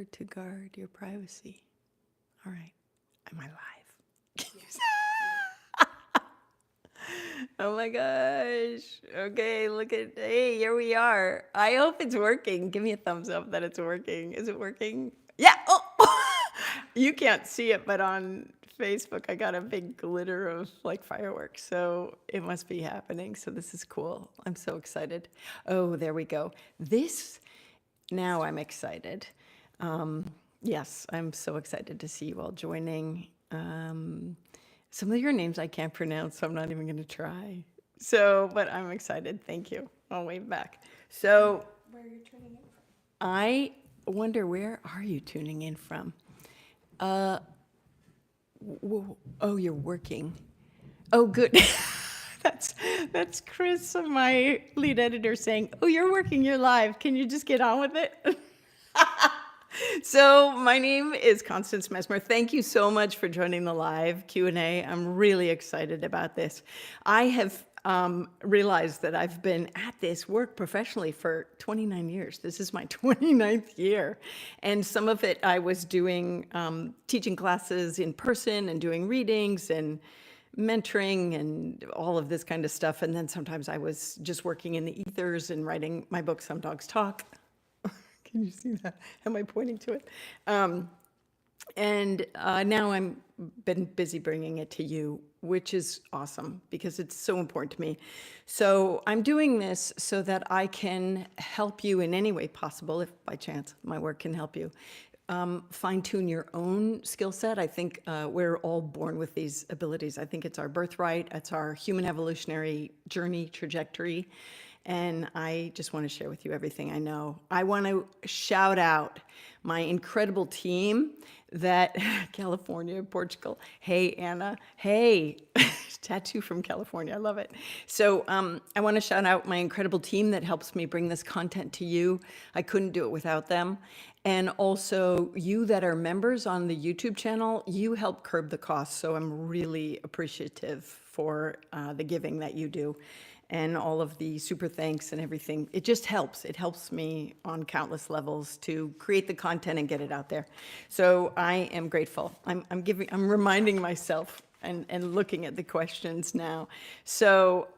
to guard your privacy. All right. Am I live? Oh my gosh. Okay, look at, hey, here we are. I hope it's working. Give me a thumbs up that it's working. Is it working? Yeah. Oh, you can't see it, but on Facebook, I got a big glitter of like fireworks. So it must be happening. So this is cool. I'm so excited. Oh, there we go. Now I'm excited. Yes, I'm so excited to see you all joining. Some of your names I can't pronounce, so I'm not even going to try. So, but I'm excited. Thank you. I'll wave back. So, Where are you tuning in from? I wonder, where are you tuning in from? Oh, you're working. Oh, good. That's Chris, my lead editor, saying, "Oh, you're working. You're live. Can you just get on with it?" So my name is Constance Messmer. Thank you so much for joining the live Q&A. I'm really excited about this. I have realized that I've been at this work professionally for 29 years. This is my 29th year. And some of it I was doing, teaching classes in person and doing readings and mentoring and all of this kind of stuff. And then sometimes I was just working in the ethers and writing my book, Some Dogs Talk. Can you see that? Am I pointing to it? And now I'm been busy bringing it to you, which is awesome because it's so important to me. So I'm doing this so that I can help you in any way possible, if by chance my work can help you, fine-tune your own skill set. I think we're all born with these abilities. I think it's our birthright. It's our human evolutionary journey, trajectory. And I just want to share with you everything I know. I want to shout out my incredible team that, California, Portugal. Hey, Anna. Hey, tattoo from California. I love it. So I want to shout out my incredible team that helps me bring this content to you. I couldn't do it without them. And also you that are members on the YouTube channel, you help curb the costs. So I'm really appreciative for the giving that you do and all of the super thanks and everything. It just helps. It helps me on countless levels to create the content and get it out there. So I am grateful. I'm reminding myself and looking at the questions now. So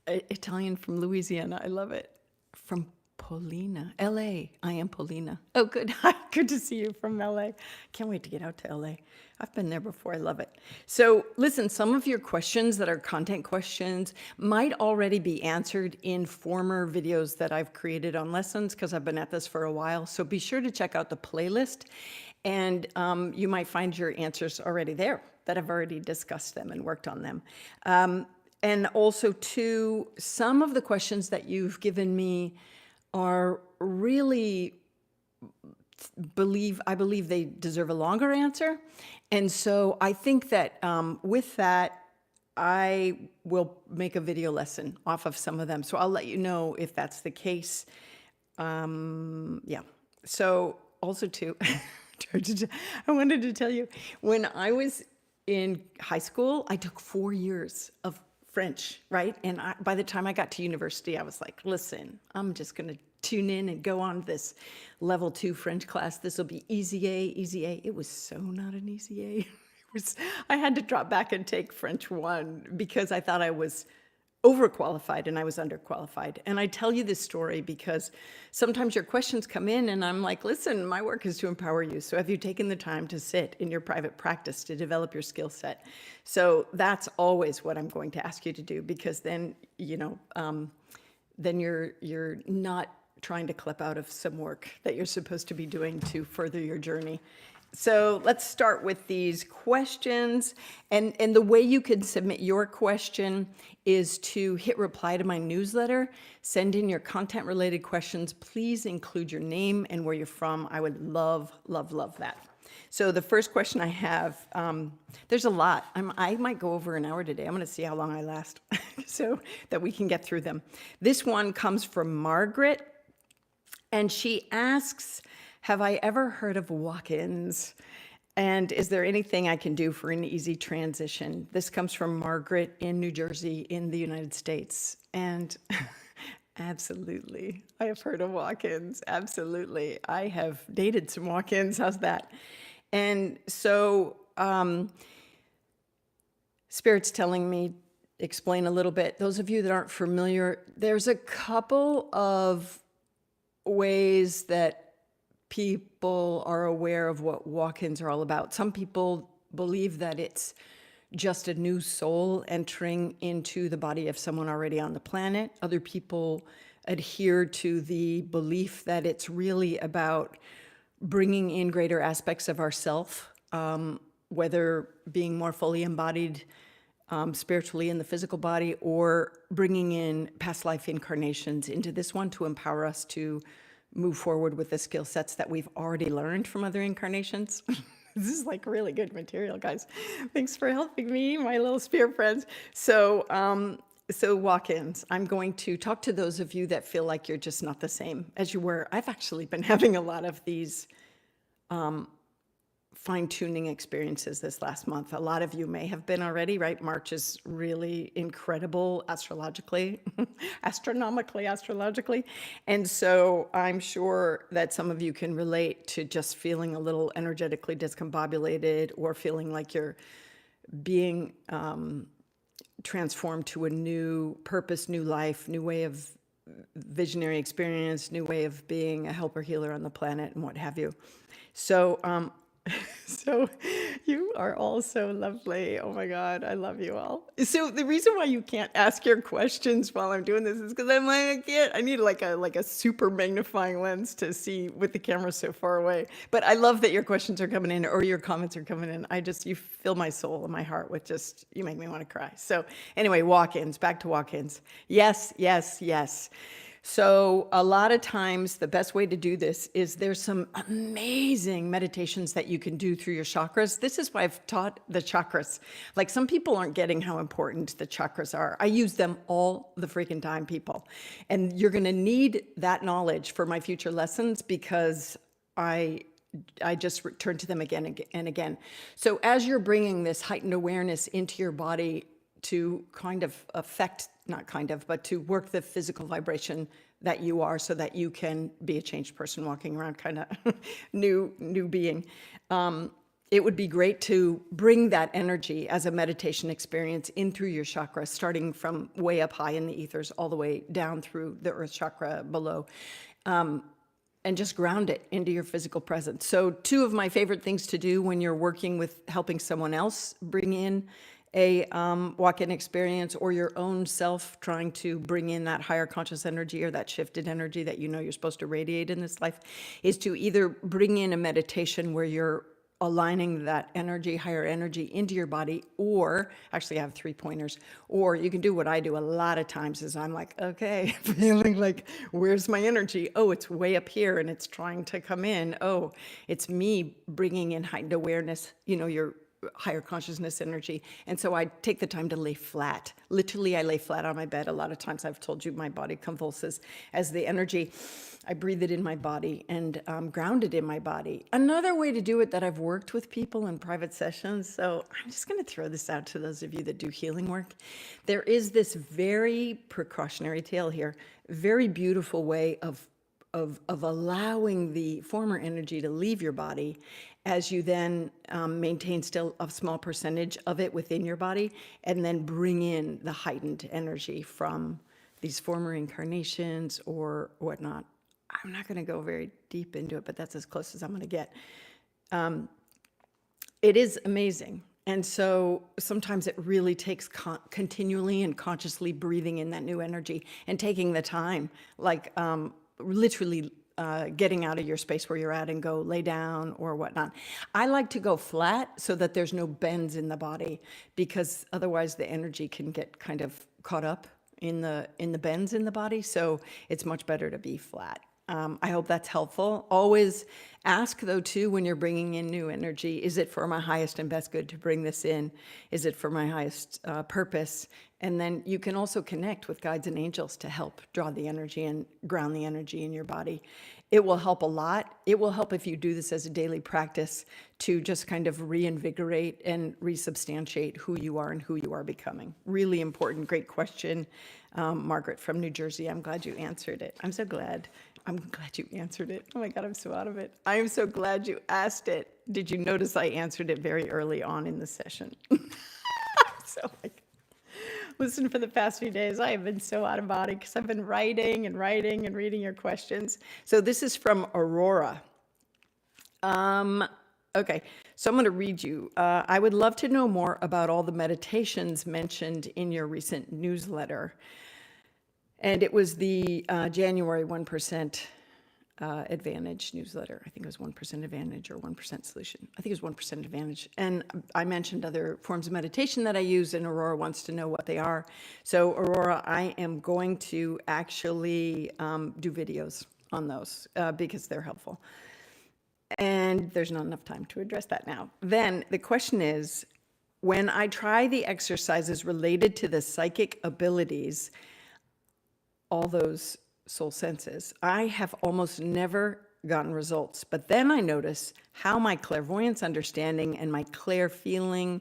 Italian from Louisiana, I love it. From Paulina, LA. I am Paulina. Oh, good. Good to see you from LA. Can't wait to get out to LA. I've been there before. I love it. So listen, some of your questions that are content questions might already be answered in former videos that I've created on lessons because I've been at this for a while. So be sure to check out the playlist and you might find your answers already there, that I've already discussed them and worked on them. And also too, some of the questions that you've given me are really, I believe they deserve a longer answer. And so I think that with that, I will make a video lesson off of some of them. So I'll let you know if that's the case. Yeah. So also too, I wanted to tell you, when I was in high school, I took 4 years of French, right? And by the time I got to university, I was like, listen, I'm just going to tune in and go on this level 2 French class. This will be easy A, easy A. It was so not an easy A. I had to drop back and take French 1 because I thought I was overqualified and I was underqualified. And I tell you this story because sometimes your questions come in and I'm like, listen, my work is to empower you. So have you taken the time to sit in your private practice to develop your skill set? So that's always what I'm going to ask you to do, because then, you know, then you're not trying to clip out of some work that you're supposed to be doing to further your journey. So let's start with these questions. And the way you can submit your question is to hit reply to my newsletter, send in your content related questions. Please include your name and where you're from. I would love, love, love that. So the first question I have, there's a lot. I might go over an hour today. I'm going to see how long I last so that we can get through them. This one comes from Margaret, and she asks, have I ever heard of walk-ins? And is there anything I can do for an easy transition? This comes from Margaret in New Jersey in the United States. And Absolutely. I have heard of walk-ins. Absolutely. I have dated some walk-ins. How's that? And so, Spirit's telling me, explain a little bit. Those of you that aren't familiar, there's a couple of ways that people are aware of what walk-ins are all about. Some people believe that it's just a new soul entering into the body of someone already on the planet. Other people adhere to the belief that it's really about bringing in greater aspects of ourself, whether being more fully embodied spiritually in the physical body, or bringing in past life incarnations into this one to empower us to move forward with the skill sets that we've already learned from other incarnations. This is like really good material, guys. Thanks for helping me, my little spirit friends. So, so walk-ins. I'm going to talk to those of you that feel like you're just not the same as you were. I've actually been having a lot of these fine-tuning experiences this last month. A lot of you may have been already, right? March is really incredible astrologically, astrologically. And so I'm sure that some of you can relate to just feeling a little energetically discombobulated, or feeling like you're being transformed to a new purpose, new life, new way of visionary experience, new way of being a helper healer on the planet, and what have you. So, so you are all so lovely. Oh my God, I love you all. So the reason why you can't ask your questions while I'm doing this is because I'm like, I can't. I need like a super magnifying lens to see with the camera so far away. But I love that your questions are coming in, or your comments are coming in. You fill my soul and my heart with just, you make me want to cry. So anyway, walk-ins, back to walk-ins. Yes, yes, yes. So a lot of times the best way to do this is there's some amazing meditations that you can do through your chakras. This is why I've taught the chakras. Like, some people aren't getting how important the chakras are. I use them all the freaking time, people. And you're going to need that knowledge for my future lessons, because I just return to them again and again. So as you're bringing this heightened awareness into your body to kind of affect, not kind of, but to work the physical vibration that you are, so that you can be a changed person walking around, kind of new being. It would be great to bring that energy as a meditation experience in through your chakras, starting from way up high in the ethers all the way down through the earth chakra below. And just ground it into your physical presence. So 2 of my favorite things to do when you're working with helping someone else bring in a walk-in experience, or your own self trying to bring in that higher conscious energy, or that shifted energy that you know you're supposed to radiate in this life, is to either bring in a meditation where you're aligning that energy, higher energy, into your body, or actually I have 3 pointers. Or you can do what I do a lot of times, is I'm like, okay, feeling like, where's my energy? Oh, it's way up here and it's trying to come in. Oh, it's me bringing in heightened awareness, your higher consciousness energy. And so I take the time to lay flat. Literally, I lay flat on my bed. A lot of times I've told you my body convulses as the energy, I breathe it in my body and ground it in my body. Another way to do it that I've worked with people in private sessions, so I'm just going to throw this out to those of you that do healing work. There is this very precautionary tale here, very beautiful way of allowing the former energy to leave your body, as you then maintain still a small percentage of it within your body, and then bring in the heightened energy from these former incarnations or whatnot. I'm not going to go very deep into it, but that's as close as I'm going to get. It is amazing. And so sometimes it really takes continually and consciously breathing in that new energy and taking the time, like literally getting out of your space where you're at and go lay down or whatnot. I like to go flat so that there's no bends in the body, because otherwise the energy can get kind of caught up in the bends in the body. So it's much better to be flat. I hope that's helpful. Always ask, though, too, when you're bringing in new energy, is it for my highest and best good to bring this in? Is it for my highest purpose? And then you can also connect with guides and angels to help draw the energy and ground the energy in your body. it will help a lot. It will help if you do this as a daily practice to just kind of reinvigorate and resubstantiate who you are and who you are becoming. Really important, great question. Margaret from New Jersey, I'm glad you answered it. I'm so glad. I'm glad you answered it. Oh my God, I'm so out of it. I am so glad you asked it. Did you notice I answered it very early on in the session? So like, listen, for the past few days, I have been so out of body because I've been writing and reading your questions. So this is from Aurora. Okay, so I'm going to read you. I would love to know more about all the meditations mentioned in your recent newsletter. And it was the January 1% Advantage newsletter. I think it was 1% Advantage or 1% Solution. I think it was 1% Advantage. And I mentioned other forms of meditation that I use, and Aurora wants to know what they are. So Aurora, I am going to actually do videos on those because they're helpful. And there's not enough time to address that now. Then the question is, when I try the exercises related to the psychic abilities, all those soul senses, I have almost never gotten results. But then I notice how my clairvoyance understanding and my clair feeling,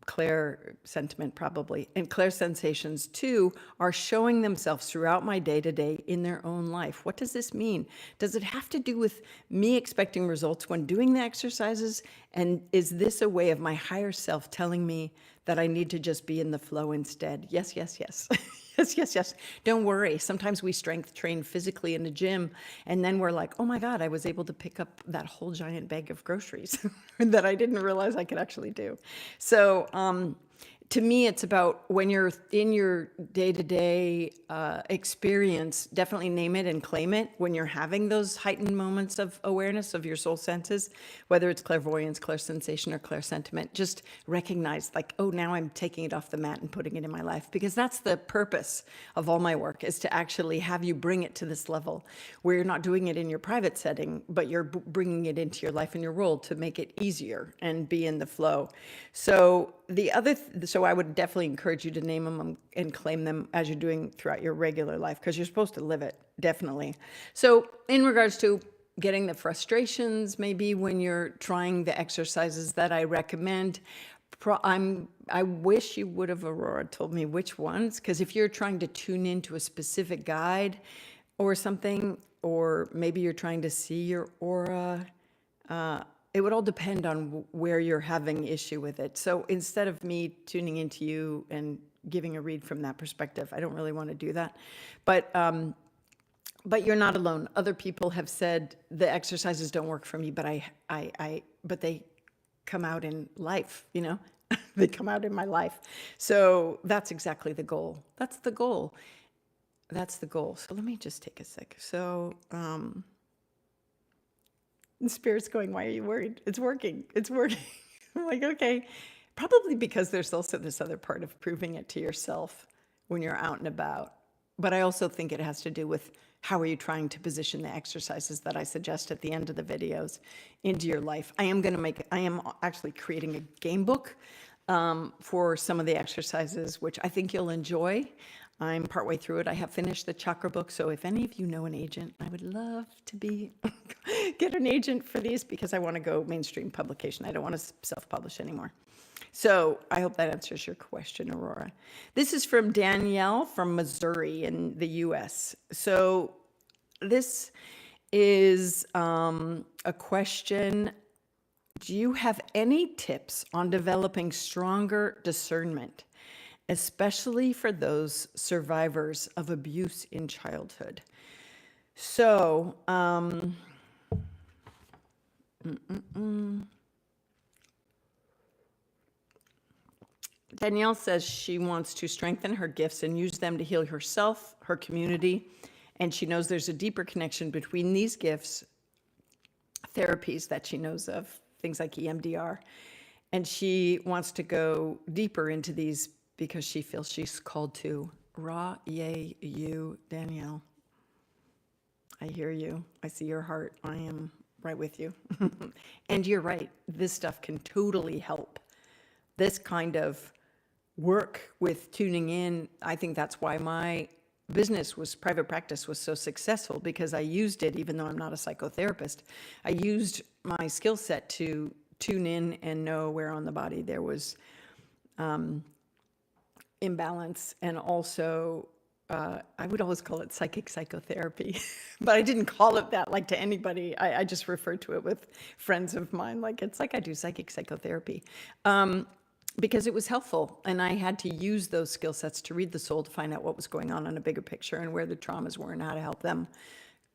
clair sentiment probably, and clair sensations too are showing themselves throughout my day-to-day in their own life. What does this mean? Does it have to do with me expecting results when doing the exercises? And is this a way of my higher self telling me that I need to just be in the flow instead? Yes, yes, yes. Yes. Don't worry. Sometimes we strength train physically in the gym, and then we're like, oh my God, I was able to pick up that whole giant bag of groceries that I didn't realize I could actually do. So to me, it's about when you're in your day-to-day experience, definitely name it and claim it when you're having those heightened moments of awareness of your soul senses, whether it's clairvoyance, clairsensation, or clairsentiment. Just recognize like, oh, now I'm taking it off the mat and putting it in my life, because that's the purpose of all my work, is to actually have you bring it to this level where you're not doing it in your private setting, but you're bringing it into your life and your world to make it easier and be in the flow. So so I would definitely encourage you to name them and claim them as you're doing throughout your regular life, because you're supposed to live it, definitely. So in regards to getting the frustrations, maybe when you're trying the exercises that I recommend, I wish you would have, Aurora, told me which ones, because if you're trying to tune into a specific guide or something, or maybe you're trying to see your aura, it would all depend on where you're having issue with it. So instead of me tuning into you and giving a read from that perspective, I don't really want to do that. But you're not alone. Other people have said the exercises don't work for me, but but they come out in life, you know, they come out in my life. So that's exactly the goal. That's the goal. That's the goal. So let me just take a sec. So, and Spirit's going, why are you worried? It's working. It's working. I'm like, okay. Probably because there's also this other part of proving it to yourself when you're out and about. But I also think it has to do with how are you trying to position the exercises that I suggest at the end of the videos into your life. I am actually creating a game book for some of the exercises, which I think you'll enjoy. I'm partway through it. I have finished the chakra book. So if any of you know an agent, I would love to get an agent for these, because I want to go mainstream publication. I don't want to self-publish anymore. So I hope that answers your question, Aurora. This is from Danielle from Missouri in the US. So this is a question. Do you have any tips on developing stronger discernment, especially for those survivors of abuse in childhood? So, Danielle says she wants to strengthen her gifts and use them to heal herself, her community, and she knows there's a deeper connection between these gifts, therapies that she knows of, things like EMDR, and she wants to go deeper into these because she feels she's called to. Ra, yay, you, Danielle. I hear you. I see your heart. I am right with you. And you're right. This stuff can totally help. This kind of work with tuning in, I think that's why my private practice was so successful because I used it, even though I'm not a psychotherapist. I used my skill set to tune in and know where on the body there was imbalance, and also I would always call it psychic psychotherapy, but I didn't call it that like to anybody. I just referred to it with friends of mine, like it's like I do psychic psychotherapy. Because it was helpful, and I had to use those skill sets to read the soul to find out what was going on in a bigger picture and where the traumas were and how to help them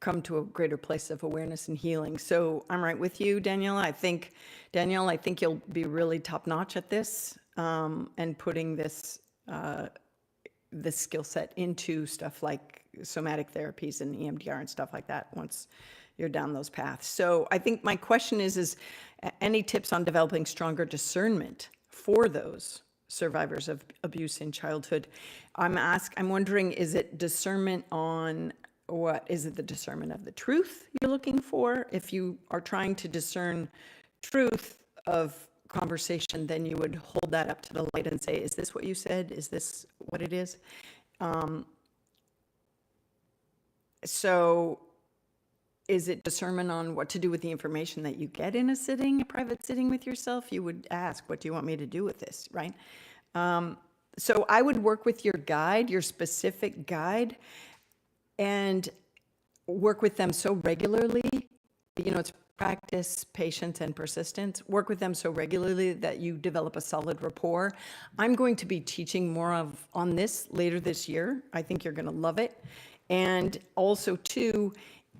come to a greater place of awareness and healing. So I'm right with you, Danielle. I think you'll be really top notch at this, and putting this skill set into stuff like somatic therapies and EMDR and stuff like that once you're down those paths. So I think my question is any tips on developing stronger discernment for those survivors of abuse in childhood? I'm wondering, is it discernment on what? Is it the discernment of the truth you're looking for? If you are trying to discern truth of conversation, then you would hold that up to the light and say, is this what you said? Is this what it is? So is it discernment on what to do with the information that you get in a private sitting with yourself? You would ask, what do you want me to do with this, right? So I would work with your guide, your specific guide, and work with them so regularly. It's practice, patience, and persistence. Work with them so regularly that you develop a solid rapport. I'm going to be teaching more on this later this year. I think you're going to love it. And also, too,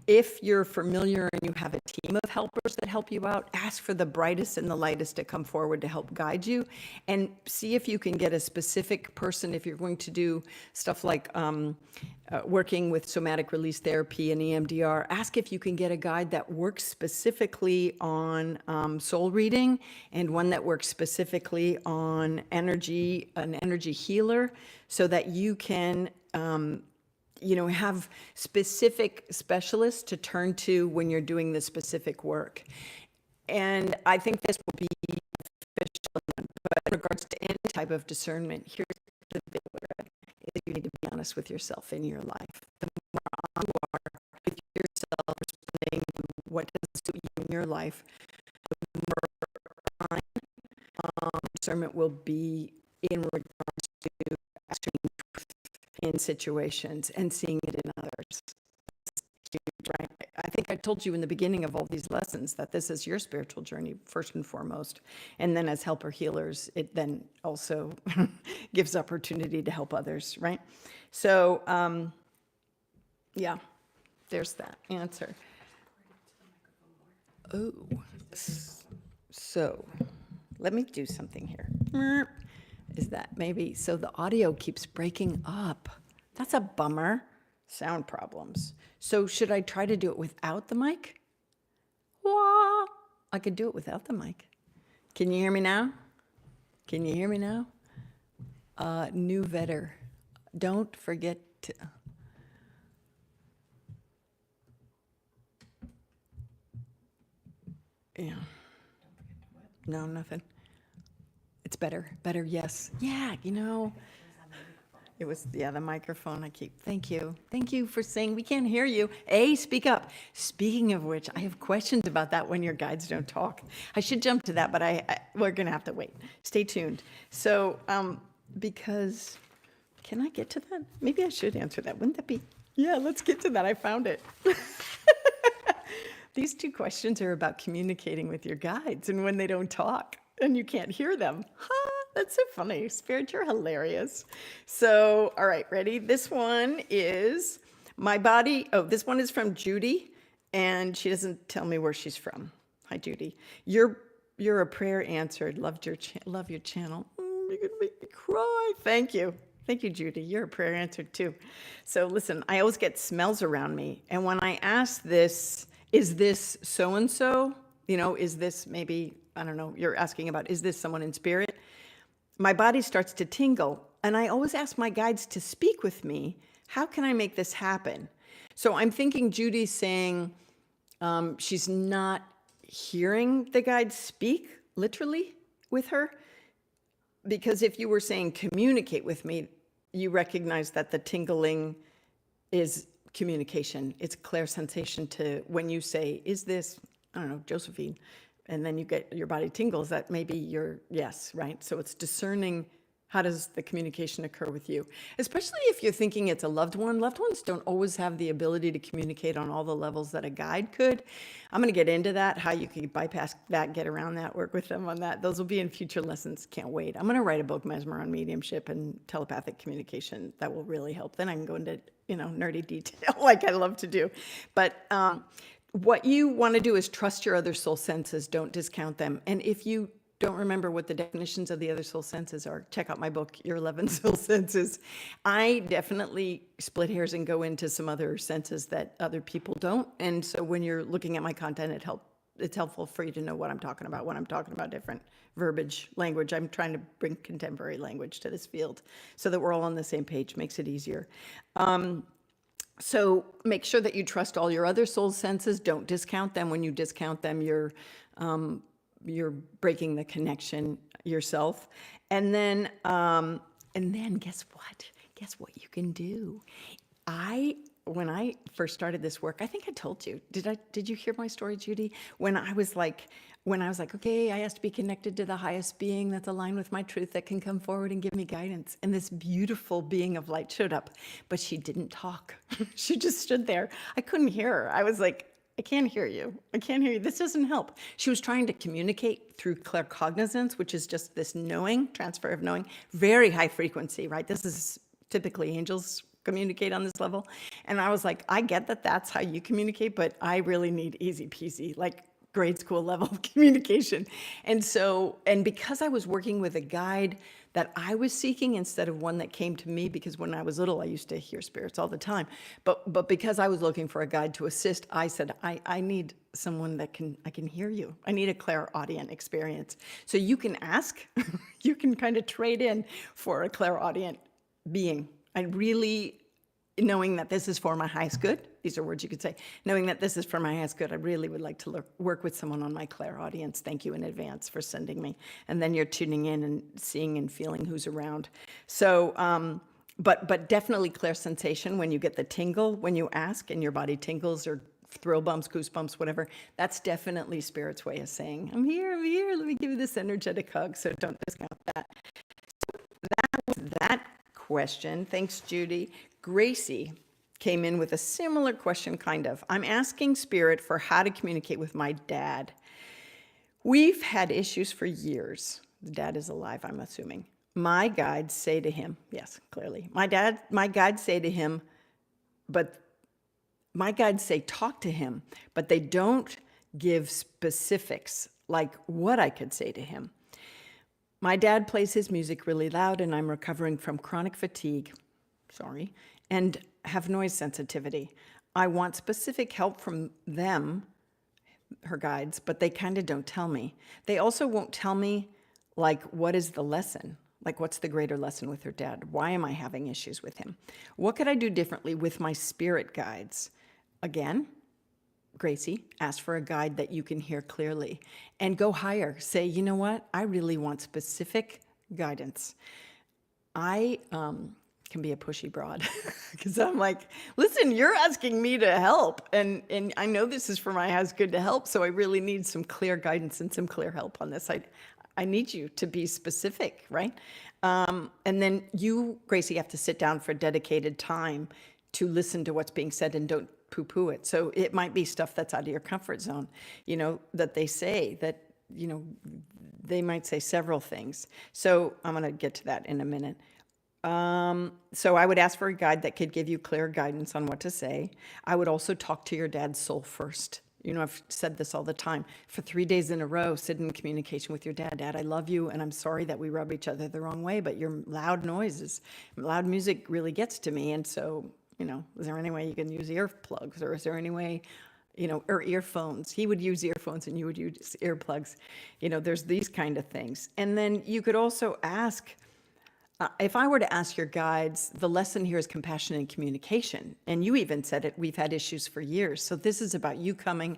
if you're familiar and you have a team of helpers that help you out, ask for the brightest and the lightest to come forward to help guide you, and see if you can get a specific person. If you're going to do stuff like working with somatic release therapy and EMDR, ask if you can get a guide that works specifically on soul reading, and one that works specifically on energy, an energy healer, so that you can have specific specialists to turn to when you're doing the specific work. And I think this will be beneficial. But in regards to any type of discernment, here's the big word, is you need to be honest with yourself in your life. The more honest you are with yourself, responding to what doesn't suit you in your life, the more discernment will be in regards to asking in situations and seeing it in others. That's huge, right? I think I told you in the beginning of all these lessons that this is your spiritual journey first and foremost, and then as helper healers, it then also gives opportunity to help others, right? So, yeah, there's that answer. Oh, so let me do something here. Is that maybe, so the audio keeps breaking up. That's a bummer. Sound problems. So should I try to do it without the mic? Wah! I could do it without the mic. Can you hear me now? Can you hear me now? New vetter. Don't forget to... Yeah. No, nothing. It's better, yes. Yeah, it was, the microphone thank you for saying we can't hear you. Speak up. Speaking of which, I have questions about that when your guides don't talk. I should jump to that, but we're going to have to wait. Stay tuned. So, because, can I get to that? Maybe I should answer that. Wouldn't that be? Yeah, let's get to that. I found it. These two questions are about communicating with your guides and when they don't talk and you can't hear them. That's so funny. Spirit, you're hilarious. So, all right, ready? This one is my body. Oh, this one is from Judy, and she doesn't tell me where she's from. Hi, Judy. You're a prayer answered. Love your channel. You're gonna make me cry. Thank you, Judy. You're a prayer answered too. So listen, I always get smells around me, and when I ask this, is this so and so? Is this maybe, I don't know, you're asking about, is this someone in spirit? My body starts to tingle, and I always ask my guides to speak with me. How can I make this happen? So I'm thinking Judy's saying she's not hearing the guides speak literally with her, because if you were saying communicate with me, you recognize that the tingling is communication. It's clear sensation to when you say, is this, I don't know, Josephine, and then you get your body tingles, that may be your yes, right? So it's discerning, how does the communication occur with you? Especially if you're thinking it's a loved one. Loved ones don't always have the ability to communicate on all the levels that a guide could. I'm going to get into that, how you can bypass that, get around that, work with them on that. Those will be in future lessons. Can't wait. I'm going to write a book, Mesmer, on mediumship and telepathic communication. That will really help. Then I can go into, nerdy detail like I love to do. But what you want to do is trust your other soul senses. Don't discount them. And if you don't remember what the definitions of the other soul senses are, check out my book, Your 11 Soul Senses. I definitely split hairs and go into some other senses that other people don't. And so when you're looking at my content, it's helpful for you to know what I'm talking about when I'm talking about different verbiage, language. I'm trying to bring contemporary language to this field so that we're all on the same page, makes it easier. So make sure that you trust all your other soul senses. Don't discount them. When you discount them, you're breaking the connection yourself. And then guess what? Guess what you can do? When I first started this work, I think I told you, did you hear my story, Judy? When I was like, okay, I have to be connected to the highest being that's aligned with my truth, that can come forward and give me guidance. And this beautiful being of light showed up, but she didn't talk. She just stood there. I couldn't hear her. I was like, I can't hear you. I can't hear you. This doesn't help. She was trying to communicate through claircognizance, which is just this knowing, transfer of knowing, very high frequency, right? This is typically angels communicate on this level. And I was like, I get that that's how you communicate, but I really need easy peasy, like grade school level of communication. And because I was working with a guide that I was seeking instead of one that came to me, because when I was little, I used to hear spirits all the time. But because I was looking for a guide to assist, I said, I need someone that I can hear you. I need a ClairAudient experience. So you can ask, you can kind of trade in for a ClairAudient being. I really, knowing that this is for my highest good, these are words you could say, knowing that this is for my highest good, I really would like to work with someone on my ClairAudience. Thank you in advance for sending me. And then you're tuning in and seeing and feeling who's around. So, but definitely clear sensation when you get the tingle, when you ask and your body tingles or thrill bumps, goosebumps, whatever, that's definitely Spirit's way of saying, I'm here, let me give you this energetic hug. So don't discount that. So that was that question. Thanks, Judy. Gracie came in with a similar question, kind of. I'm asking Spirit for how to communicate with my dad. We've had issues for years. The dad is alive, I'm assuming. My guides say to him, yes, clearly. My guides say to him, but my guides say talk to him, but they don't give specifics, like what I could say to him. My dad plays his music really loud, and I'm recovering from chronic fatigue, and have noise sensitivity. I want specific help from them, her guides, but they kind of don't tell me. They also won't tell me, like, what is the lesson? Like, what's the greater lesson with her dad? Why am I having issues with him? What could I do differently with my spirit guides? Again, Gracie, ask for a guide that you can hear clearly and go higher. Say, you know what? I really want specific guidance. I can be a pushy broad because I'm like, listen, you're asking me to help. And I know this is for my highest good to help. So I really need some clear guidance and some clear help on this. I need you to be specific, right? And then you, Gracie, have to sit down for dedicated time to listen to what's being said and don't poo-poo it. So it might be stuff that's out of your comfort zone, that they say that, they might say several things. So I'm going to get to that in a minute. So I would ask for a guide that could give you clear guidance on what to say. I would also talk to your dad's soul first. I've said this all the time. For 3 days in a row, sit in communication with your dad. Dad, I love you, and I'm sorry that we rub each other the wrong way, but your loud loud music really gets to me. And so, is there any way you can use earplugs, or is there any way, or earphones? He would use earphones and you would use earplugs. There's these kind of things. And then you could also ask, if I were to ask your guides, the lesson here is compassion and communication. And you even said it, we've had issues for years. So this is about you coming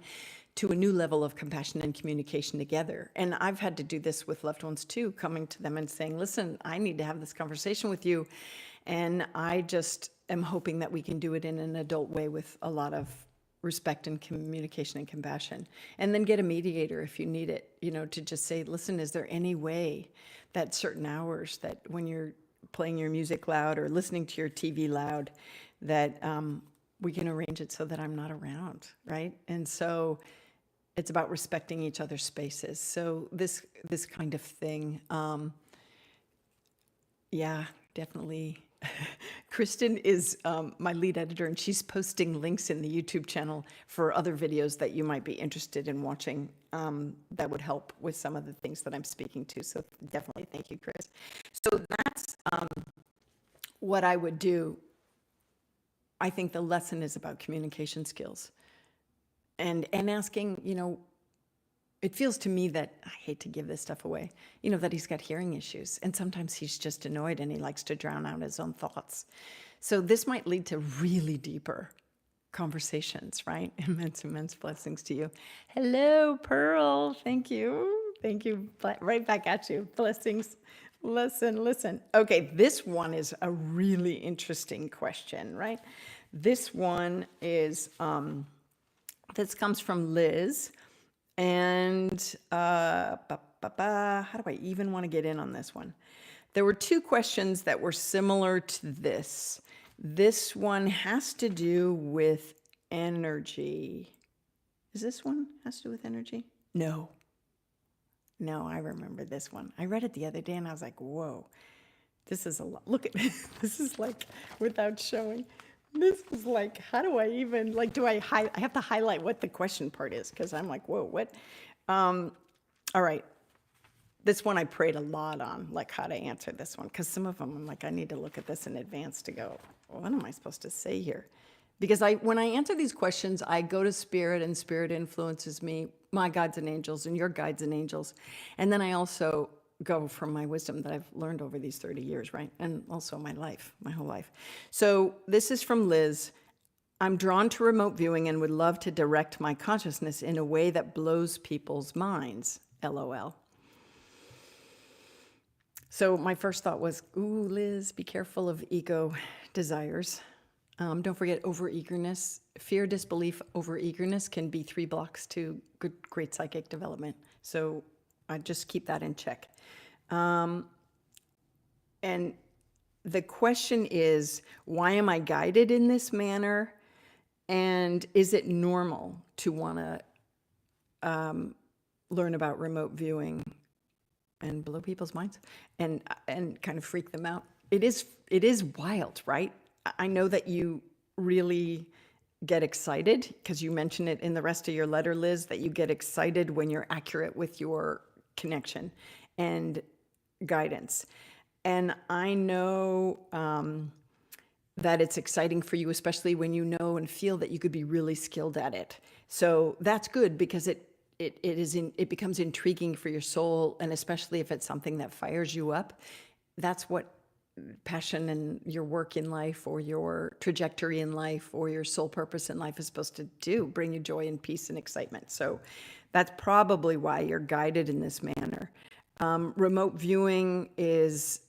to a new level of compassion and communication together. And I've had to do this with loved ones too, coming to them and saying, listen, I need to have this conversation with you. And I just am hoping that we can do it in an adult way with a lot of respect and communication and compassion. And then get a mediator if you need it, to just say, listen, is there any way that certain hours that when you're playing your music loud or listening to your TV loud, that we can arrange it so that I'm not around, right? And so it's about respecting each other's spaces. So this kind of thing, yeah, definitely. Kristen is my lead editor, and she's posting links in the YouTube channel for other videos that you might be interested in watching that would help with some of the things that I'm speaking to. So definitely thank you, Chris. So that's what I would do. I think the lesson is about communication skills and asking, it feels to me that, I hate to give this stuff away, that he's got hearing issues. And sometimes he's just annoyed and he likes to drown out his own thoughts. So this might lead to really deeper conversations, right? Immense blessings to you. Hello, Pearl. Thank you. Thank you. Right back at you. Blessings. Listen. Okay, this one is a really interesting question, right? This one is, this comes from Liz. And how do I even want to get in on this one? There were two questions that were similar to this. This one has to do with energy. Is this one has to do with energy? No, I remember this one. I read it the other day and I was like, whoa, this is a lot. Look at this is like, without showing. This is like, how do I even, I have to highlight what the question part is, because I'm like, whoa, what? All right. This one I prayed a lot on, how to answer this one, because some of them I'm like, I need to look at this in advance to go, what am I supposed to say here? Because when I answer these questions, I go to Spirit, and Spirit influences me, my guides and angels, and your guides and angels. And then I also go from my wisdom that I've learned over these 30 years, right? And also my whole life. So this is from Liz. I'm drawn to remote viewing and would love to direct my consciousness in a way that blows people's minds, LOL. So my first thought was, ooh, Liz, be careful of ego desires. Don't forget overeagerness. Fear, disbelief, overeagerness can be 3 blocks to great psychic development. So I just keep that in check. And the question is, why am I guided in this manner? And is it normal to want to learn about remote viewing and blow people's minds and kind of freak them out? It is wild, right? I know that you really get excited, because you mention it in the rest of your letter, Liz, that you get excited when you're accurate with your connection and guidance. And I know that it's exciting for you, especially when you know and feel that you could be really skilled at it. So that's good, because it becomes intriguing for your soul, and especially if it's something that fires you up. That's what passion and your work in life, or your trajectory in life, or your soul purpose in life is supposed to do, bring you joy and peace and excitement. So that's probably why you're guided in this manner. Remote viewing is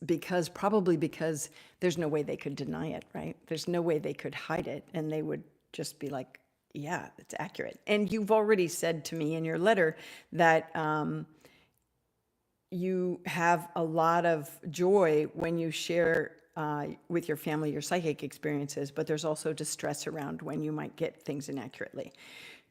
probably because there's no way they could deny it, right? There's no way they could hide it, and they would just be like, yeah, it's accurate. And you've already said to me in your letter that you have a lot of joy when you share with your family your psychic experiences, but there's also distress around when you might get things inaccurately.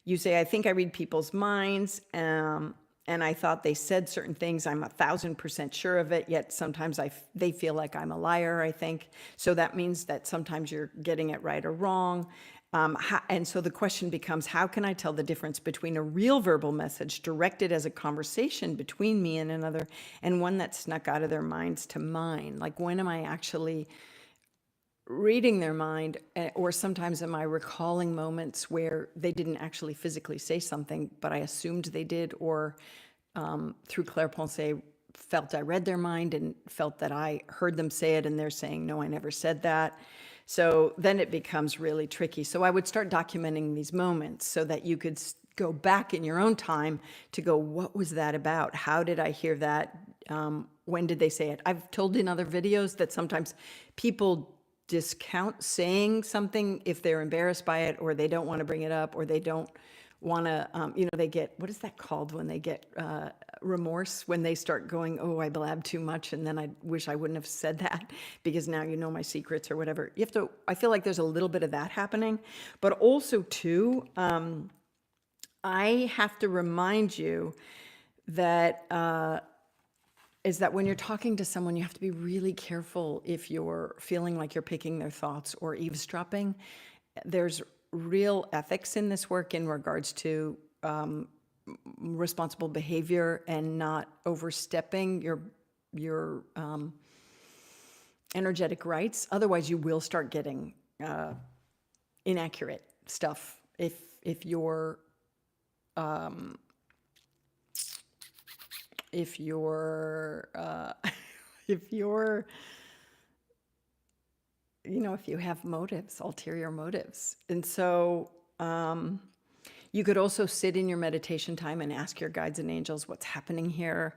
You say, I think I read people's minds, and I thought they said certain things. I'm 1,000% sure of it, yet sometimes they feel like I'm a liar, I think. So that means that sometimes you're getting it right or wrong. And so the question becomes, how can I tell the difference between a real verbal message directed as a conversation between me and another, and one that snuck out of their minds to mine? Like, when am I actually reading their mind, or sometimes am I recalling moments where they didn't actually physically say something, but I assumed they did, or through clairvoyance felt I read their mind and felt that I heard them say it, and they're saying, no, I never said that. So then it becomes really tricky. So I would start documenting these moments so that you could go back in your own time to go, what was that about? How did I hear that? When did they say it? I've told in other videos that sometimes people discount saying something if they're embarrassed by it, or they don't want to bring it up, or they don't want to, they get, what is that called when they get remorse, when they start going, oh, I blabbed too much, and then I wish I wouldn't have said that because now you know my secrets or whatever. You have to, I feel like there's a little bit of that happening, but also too, I have to remind you that is that when you're talking to someone, you have to be really careful if you're feeling like you're picking their thoughts or eavesdropping. There's real ethics in this work in regards to responsible behavior and not overstepping your energetic rights. Otherwise, you will start getting inaccurate stuff if you're if you're if you're if you have motives, ulterior motives. And so you could also sit in your meditation time and ask your guides and angels, what's happening here?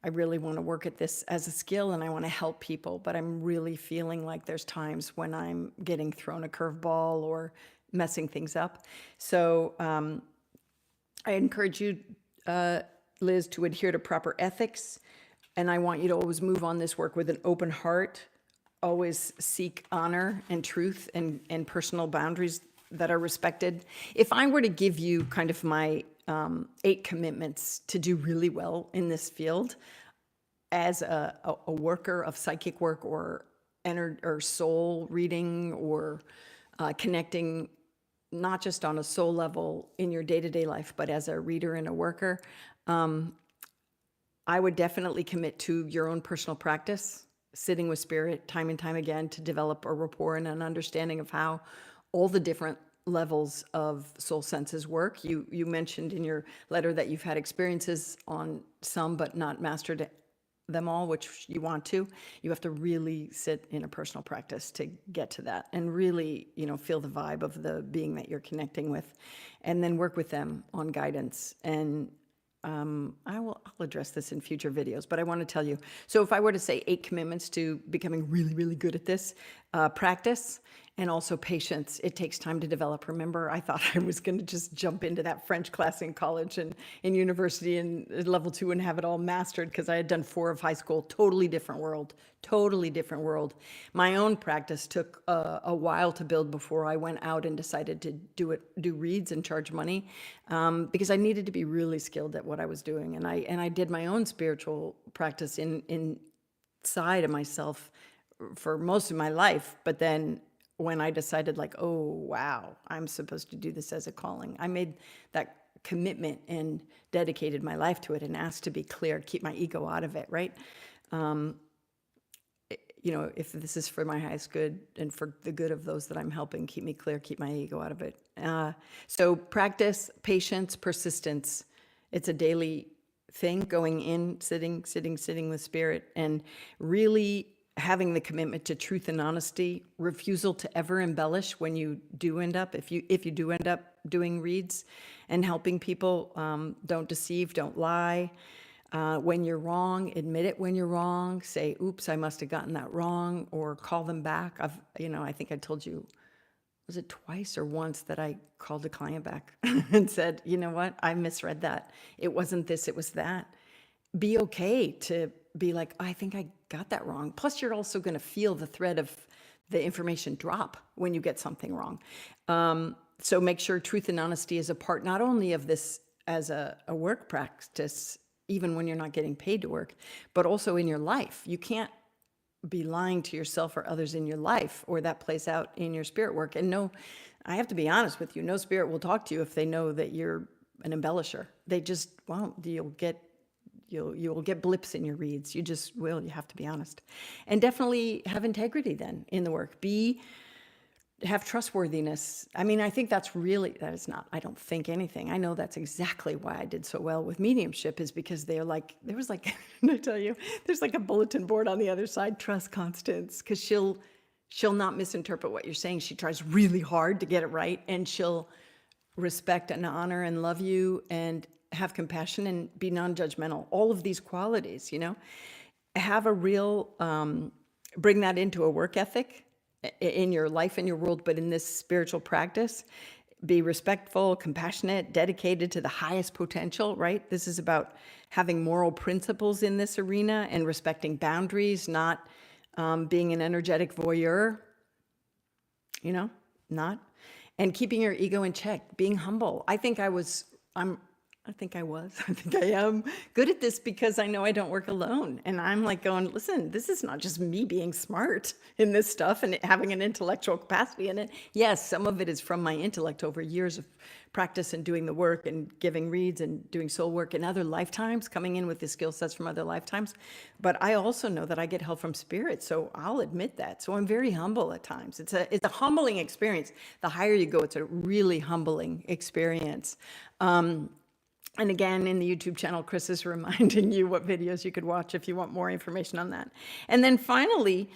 I really want to work at this as a skill and I want to help people, but I'm really feeling like there's times when I'm getting thrown a curveball or messing things up. So I encourage you, Liz, to adhere to proper ethics. And I want you to always move on this work with an open heart, always seek honor and truth and personal boundaries that are respected. If I were to give you kind of my 8 commitments to do really well in this field as a worker of psychic work or soul reading or connecting not just on a soul level in your day-to-day life, but as a reader and a worker, I would definitely commit to your own personal practice, sitting with spirit time and time again to develop a rapport and an understanding of how all the different levels of soul senses work. You mentioned in your letter that you've had experiences on some, but not mastered them all, which you want to. You have to really sit in a personal practice to get to that and really, feel the vibe of the being that you're connecting with, and then work with them on guidance. And I'll address this in future videos, but I want to tell you. So if I were to say 8 commitments to becoming really, really good at this, practice and also patience. It takes time to develop. Remember, I thought I was going to just jump into that French class in college and in university and level 2 and have it all mastered because I had done 4 of high school. Totally different world. Totally different world. My own practice took a while to build before I went out and decided to do reads and charge money, because I needed to be really skilled at what I was doing. And I did my own spiritual practice inside of myself for most of my life. But then when I decided like, oh, wow, I'm supposed to do this as a calling, I made that commitment and dedicated my life to it and asked to be clear, keep my ego out of it, right? If this is for my highest good and for the good of those that I'm helping, keep me clear, keep my ego out of it. So practice, patience, persistence. It's a daily thing, going in, sitting with spirit, and really having the commitment to truth and honesty, refusal to ever embellish when you do end up, if you do end up doing reads and helping people, don't deceive, don't lie. When you're wrong, admit it when you're wrong, say, oops, I must have gotten that wrong, or call them back. I think I told you, was it twice or once that I called a client back and said, you know what, I misread that. It wasn't this, it was that. Be okay to be like, I think I got that wrong. Plus, you're also going to feel the thread of the information drop when you get something wrong. So make sure truth and honesty is a part not only of this as a work practice, even when you're not getting paid to work, but also in your life. You can't be lying to yourself or others in your life, or that plays out in your spirit work. And no, I have to be honest with you, no spirit will talk to you if they know that you're an embellisher. They just won't. You'll get blips in your reads. You just will. You have to be honest. And definitely have integrity then in the work. Have trustworthiness. I mean, I think that is not, I don't think anything. I know that's exactly why I did so well with mediumship, is because there was like, I tell you, there's like a bulletin board on the other side, trust Constance, because she'll not misinterpret what you're saying. She tries really hard to get it right, and she'll respect and honor and love you and have compassion and be non-judgmental. All of these qualities, have a real, bring that into a work ethic. in your life, in your world, but in this spiritual practice. Be respectful, compassionate, dedicated to the highest potential, right? This is about having moral principles in this arena and respecting boundaries, not being an energetic voyeur, you know, not. And keeping your ego in check, being humble. I think I am good at this because I know I don't work alone. And I'm like going, listen, this is not just me being smart in this stuff and having an intellectual capacity in it. Yes, some of it is from my intellect over years of practice and doing the work and giving reads and doing soul work in other lifetimes, coming in with the skill sets from other lifetimes. But I also know that I get help from spirit. So I'll admit that. So I'm very humble at times. It's a humbling experience. The higher you go, it's a really humbling experience. And again, in the YouTube channel, Chris is reminding you what videos you could watch if you want more information on that. And then finally,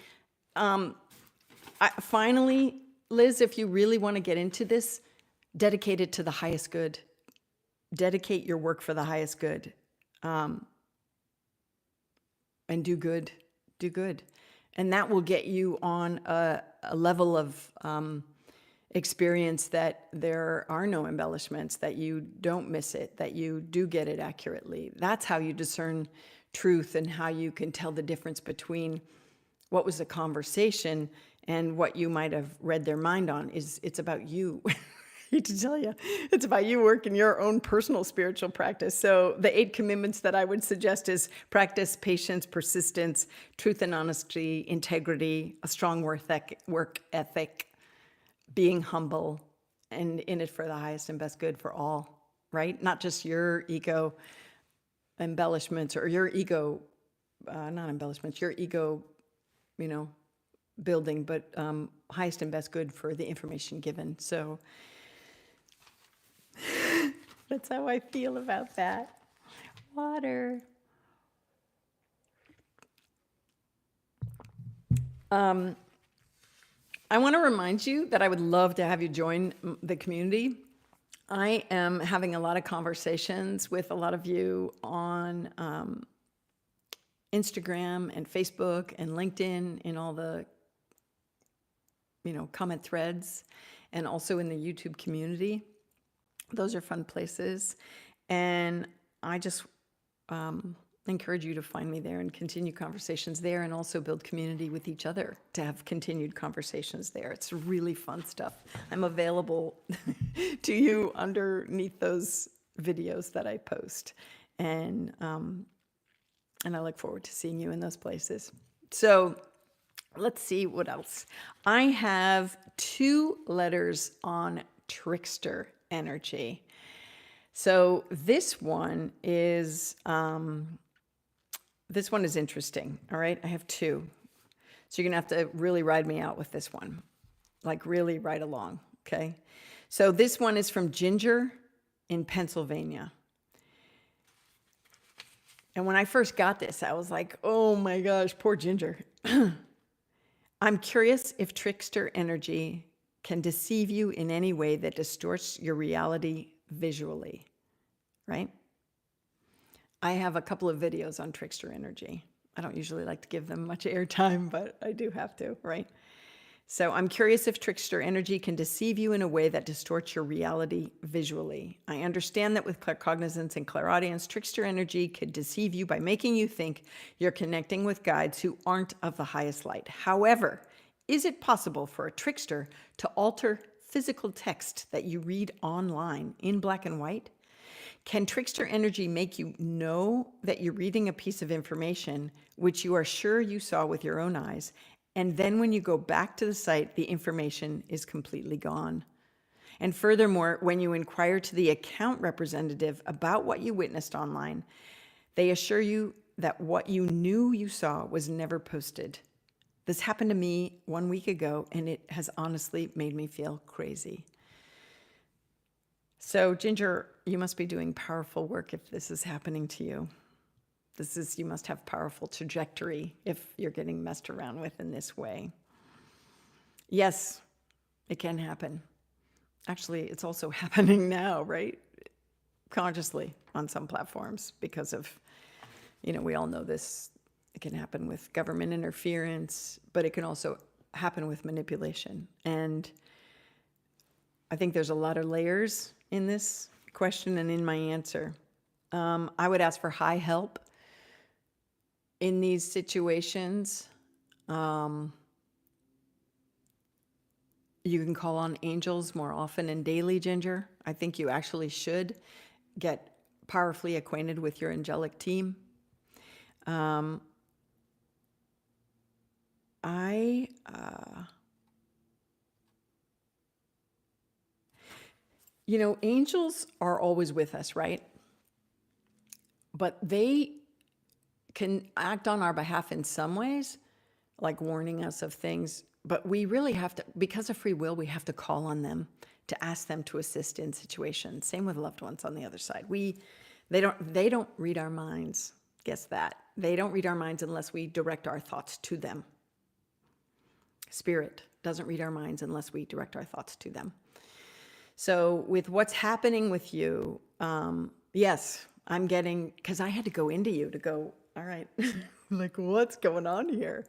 Liz, if you really want to get into this, dedicate it to the highest good. Dedicate your work for the highest good. And do good. Do good. And that will get you on a level of experience that there are no embellishments, that you don't miss it, that you do get it accurately. That's how you discern truth and how you can tell the difference between what was a conversation and what you might have read their mind on. It's about you. I hate to tell you, it's about you working your own personal spiritual practice. So the 8 commitments that I would suggest is practice, patience, persistence, truth and honesty, integrity, a strong work ethic, being humble, and in it for the highest and best good for all, right? Not just your ego embellishments or your ego, not embellishments, your ego, building, but highest and best good for the information given. So that's how I feel about that. Water. I want to remind you that I would love to have you join the community. I am having a lot of conversations with a lot of you on Instagram and Facebook and LinkedIn, in all the comment threads, and also in the YouTube community. Those are fun places, and I just encourage you to find me there and continue conversations there, and also build community with each other to have continued conversations there. It's really fun stuff. I'm available to you underneath those videos that I post, and I look forward to seeing you in those places. So let's see what else. I have 2 letters on Trickster energy. So this one is interesting. All right, I have 2. So you're gonna have to really ride me out with this one, like really ride along. Okay. So this one is from Ginger in Pennsylvania. And when I first got this, I was like, oh my gosh, poor Ginger. I'm curious if Trickster energy can deceive you in any way that distorts your reality visually, right? I have a couple of videos on Trickster energy. I don't usually like to give them much airtime, but I do have to, right? So I'm curious if Trickster energy can deceive you in a way that distorts your reality visually. I understand that with claircognizance and clairaudience, Trickster energy could deceive you by making you think you're connecting with guides who aren't of the highest light. However, is it possible for a trickster to alter physical text that you read online in black and white? Can Trickster energy make you know that you're reading a piece of information which you are sure you saw with your own eyes, and then when you go back to the site, the information is completely gone? And furthermore, when you inquire to the account representative about what you witnessed online, they assure you that what you knew you saw was never posted. This happened to me 1 week ago, and it has honestly made me feel crazy. So, Ginger, you must be doing powerful work if this is happening to you. You must have powerful trajectory if you're getting messed around with in this way. Yes, it can happen. Actually, it's also happening now, right? Consciously on some platforms because of, we all know this. It can happen with government interference, but it can also happen with manipulation. And I think there's a lot of layers in this question and in my answer. I would ask for high help in these situations. You can call on angels more often and daily, Ginger. I think you actually should get powerfully acquainted with your angelic team. Angels are always with us, right? But they can act on our behalf in some ways, like warning us of things. But we really have to, because of free will, we have to call on them to ask them to assist in situations. Same with loved ones on the other side. They don't read our minds. Guess that. They don't read our minds unless we direct our thoughts to them. Spirit doesn't read our minds unless we direct our thoughts to them. So with what's happening with you, yes, I'm getting, because I had to go into you to go, all right, like what's going on here?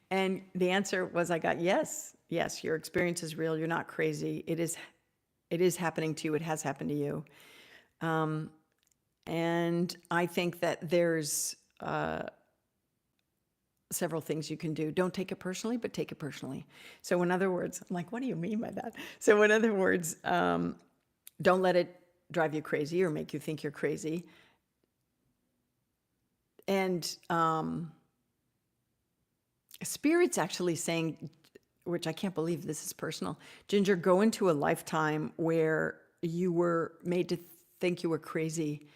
And the answer was I got, yes, your experience is real. You're not crazy. It is happening to you. It has happened to you. And I think that there's several things you can do. Don't take it personally, but take it personally. So in other words, I'm like, what do you mean by that? So in other words, don't let it drive you crazy or make you think you're crazy. And Spirit's actually saying, which I can't believe this is personal, Ginger, go into a lifetime where you were made to think you were crazy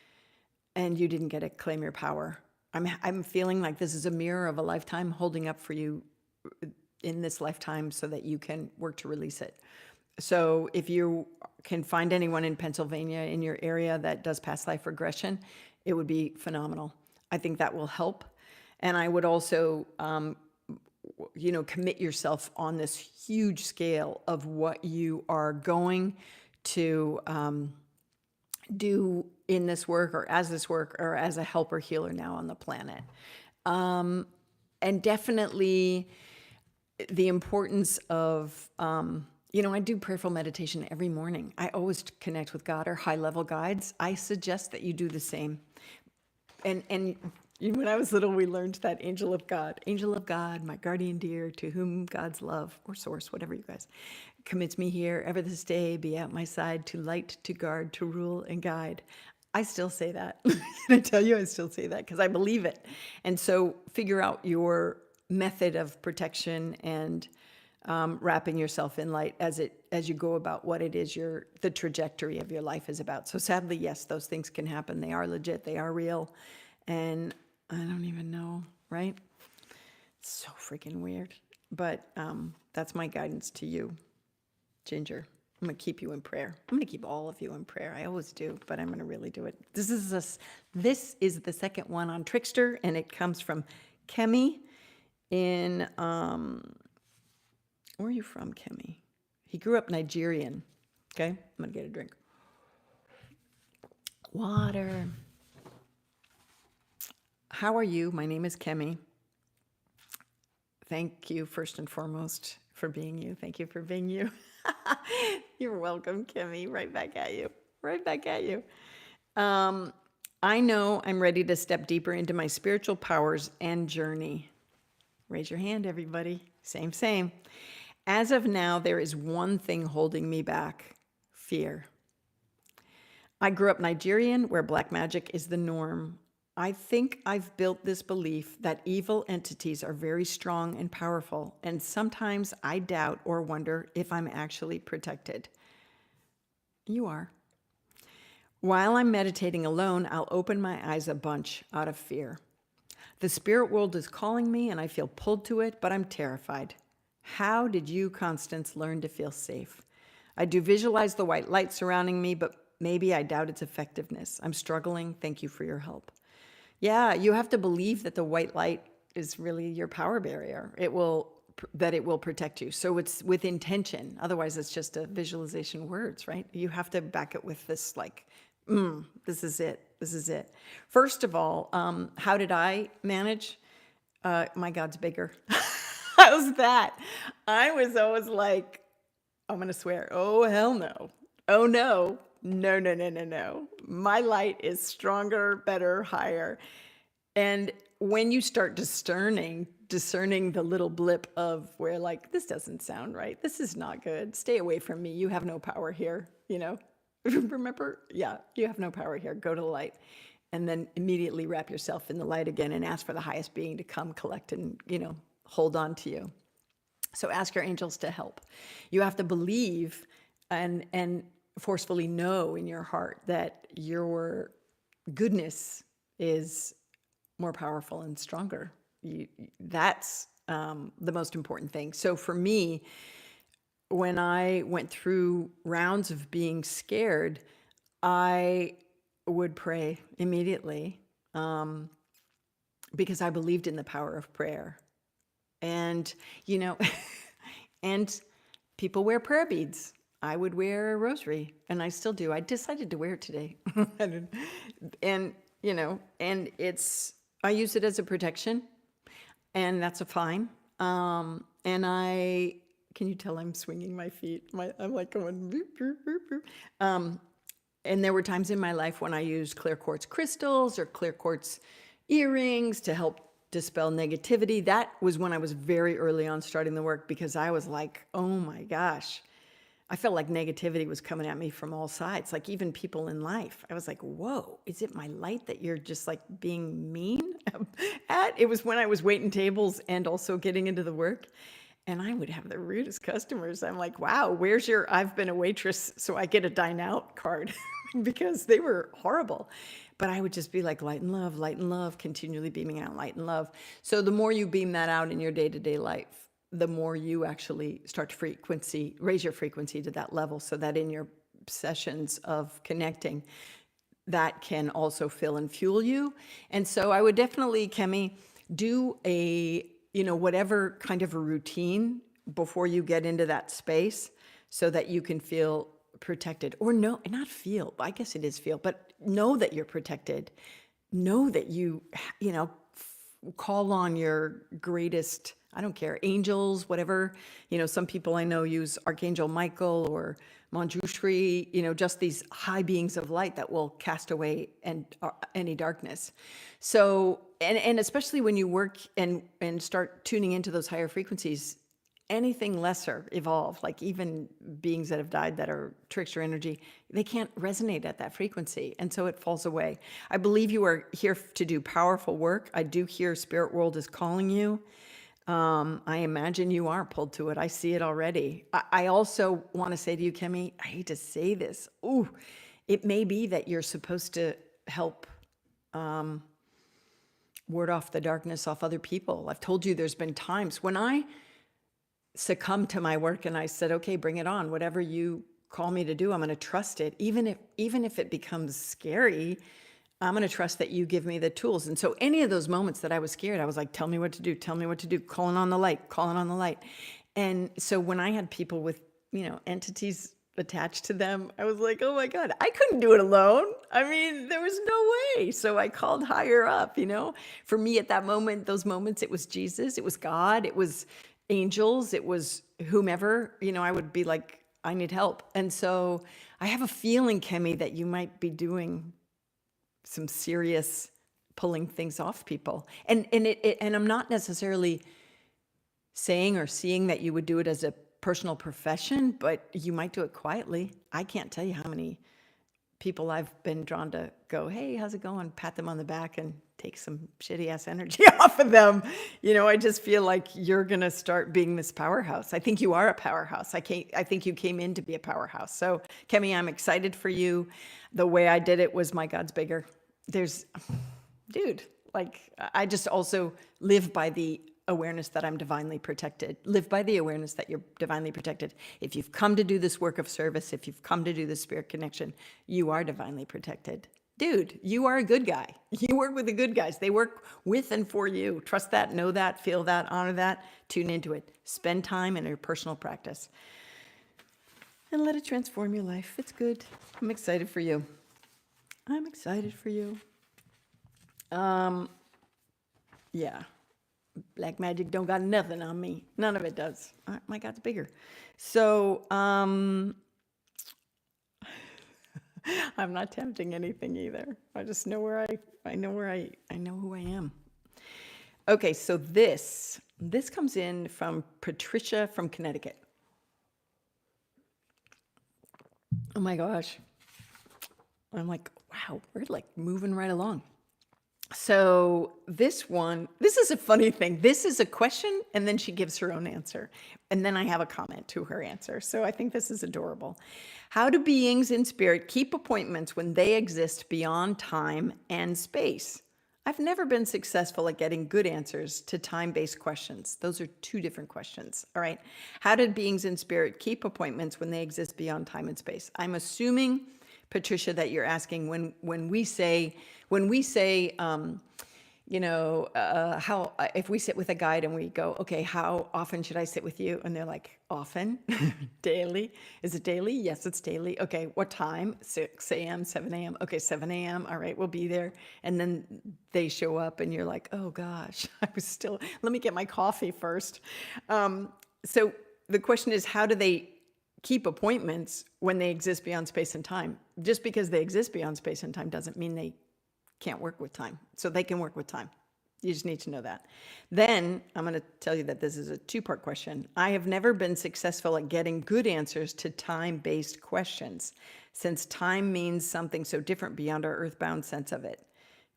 and you didn't get to claim your power. I'm feeling like this is a mirror of a lifetime holding up for you in this lifetime so that you can work to release it. So if you can find anyone in Pennsylvania in your area that does past life regression, it would be phenomenal. I think that will help. And I would also, commit yourself on this huge scale of what you are going to do in this work or as a helper healer now on the planet. And definitely the importance of, I do prayerful meditation every morning. I always connect with God or high-level guides. I suggest that you do the same. And when I was little, we learned that angel of God, my guardian dear, to whom God's love or source, whatever you guys, commits me here, ever this day, be at my side, to light, to guard, to rule and guide. I still say that. Can I tell you, I still say that because I believe it. And so figure out your method of protection and wrapping yourself in light as you go about what it is the trajectory of your life is about. So sadly, yes, those things can happen. They are legit. They are real. And I don't even know, right? It's so freaking weird. But that's my guidance to you, Ginger. I'm going to keep you in prayer. I'm going to keep all of you in prayer. I always do, but I'm going to really do it. This is the second one on Trickster, and it comes from Kemi in, where are you from, Kemi? He grew up Nigerian. Okay, I'm going to get a drink. Water. How are you? My name is Kemi. Thank you, first and foremost, for being you. Thank you for being you. You're welcome, Kimmy. Right back at you. Right back at you. I know I'm ready to step deeper into my spiritual powers and journey. Raise your hand, everybody. Same. As of now, there is one thing holding me back: fear. I grew up Nigerian, where black magic is the norm. I think I've built this belief that evil entities are very strong and powerful, and sometimes I doubt or wonder if I'm actually protected. You are. While I'm meditating alone, I'll open my eyes a bunch out of fear. The spirit world is calling me, and I feel pulled to it, but I'm terrified. How did you, Constance, learn to feel safe? I do visualize the white light surrounding me, but maybe I doubt its effectiveness. I'm struggling. Thank you for your help. Yeah, you have to believe that the white light is really your power barrier. It will protect you. So it's with intention. Otherwise, it's just a visualization words, right? You have to back it with this this is it. This is it. First of all, how did I manage? My God's bigger. How's that? I was always like, I'm going to swear, oh, hell no. Oh, no. No, no, no, no, no. My light is stronger, better, higher. And when you start discerning the little blip of where, like, this doesn't sound right. This is not good. Stay away from me. You have no power here. Remember? Yeah, you have no power here. Go to the light. And then immediately wrap yourself in the light again and ask for the highest being to come collect and, hold on to you. So ask your angels to help. You have to believe and forcefully know in your heart that your goodness is more powerful and stronger. That's the most important thing. So for me, when I went through rounds of being scared, I would pray immediately because I believed in the power of prayer. And, and people wear prayer beads. I would wear a rosary, and I still do. I decided to wear it today. And, and I use it as a protection, and that's a fine. And can you tell I'm swinging my feet? I'm like going, boop, boop, boop, boop. And there were times in my life when I used clear quartz crystals or clear quartz earrings to help dispel negativity. That was when I was very early on starting the work, because I was like, oh my gosh, I felt like negativity was coming at me from all sides, like even people in life. I was like, whoa, is it my light that you're just like being mean at? It was when I was waiting tables and also getting into the work. And I would have the rudest customers. I'm like, wow, where's your I've been a waitress, so I get a dine out card because they were horrible. But I would just be like, light and love, continually beaming out light and love. So the more you beam that out in your day-to-day life, the more you actually start to raise your frequency to that level, so that in your sessions of connecting, that can also fill and fuel you. And so I would definitely, Kemi, do whatever kind of a routine before you get into that space, so that you can feel protected, or not feel, I guess it is feel, but know that you're protected. Know that you call on your greatest, I don't care, angels, whatever. Some people I know use Archangel Michael or Manjushri, just these high beings of light that will cast away any darkness. So, and especially when you work and start tuning into those higher frequencies, anything lesser evolve, like even beings that have died that are trickster energy, they can't resonate at that frequency. And so it falls away. I believe you are here to do powerful work. I do hear spirit world is calling you. I imagine you are pulled to it. I see it already. I also want to say to you, Kemi, I hate to say this. Ooh, it may be that you're supposed to help ward off the darkness off other people. I've told you there's been times when I succumbed to my work and I said, okay, bring it on. Whatever you call me to do, I'm going to trust it. Even if it becomes scary, I'm going to trust that you give me the tools. And so any of those moments that I was scared, I was like, tell me what to do, calling on the light. And so when I had people with, entities attached to them, I was like, oh my God, I couldn't do it alone. I mean, there was no way. So I called higher up, For me at that moment, those moments, it was Jesus, it was God, it was angels, it was whomever, I would be like, I need help. And so I have a feeling, Kemi, that you might be doing some serious pulling things off people. And I'm not necessarily saying or seeing that you would do it as a personal profession, but you might do it quietly. I can't tell you how many people I've been drawn to go, hey, how's it going? Pat them on the back and take some shitty ass energy off of them. I just feel like you're going to start being this powerhouse. I think you are a powerhouse. I think you came in to be a powerhouse. So Kemi, I'm excited for you. The way I did it was my God's bigger. Dude, I just also live by the awareness that I'm divinely protected. Live by the awareness that you're divinely protected. If you've come to do this work of service, if you've come to do this spirit connection, you are divinely protected. Dude, you are a good guy. You work with the good guys. They work with and for you. Trust that, know that, feel that, honor that, tune into it. Spend time in your personal practice. And let it transform your life. It's good. I'm excited for you. Yeah. Black magic don't got nothing on me. None of it does. My God's bigger. So I'm not tempting anything either. I just know I know who I am. Okay, so this comes in from Patricia from Connecticut. Oh my gosh. I'm like, wow, we're like moving right along. So this is a funny thing. This is a question, and then she gives her own answer. And then I have a comment to her answer. So I think this is adorable. How do beings in spirit keep appointments when they exist beyond time and space? I've never been successful at getting good answers to time-based questions. Those are two different questions, all right? How did beings in spirit keep appointments when they exist beyond time and space? I'm assuming, Patricia, that you're asking when we say, how if we sit with a guide and we go, okay, how often should I sit with you? And they're like, often, daily. Is it daily? Yes, it's daily. Okay, what time? 6 a.m., 7 a.m. Okay, 7 a.m. All right, we'll be there. And then they show up and you're like, oh gosh, let me get my coffee first. So the question is, how do they keep appointments when they exist beyond space and time? Just because they exist beyond space and time doesn't mean they can't work with time. So they can work with time. You just need to know that. Then I'm going to tell you that this is a two-part question. I have never been successful at getting good answers to time-based questions, since time means something so different beyond our earthbound sense of it.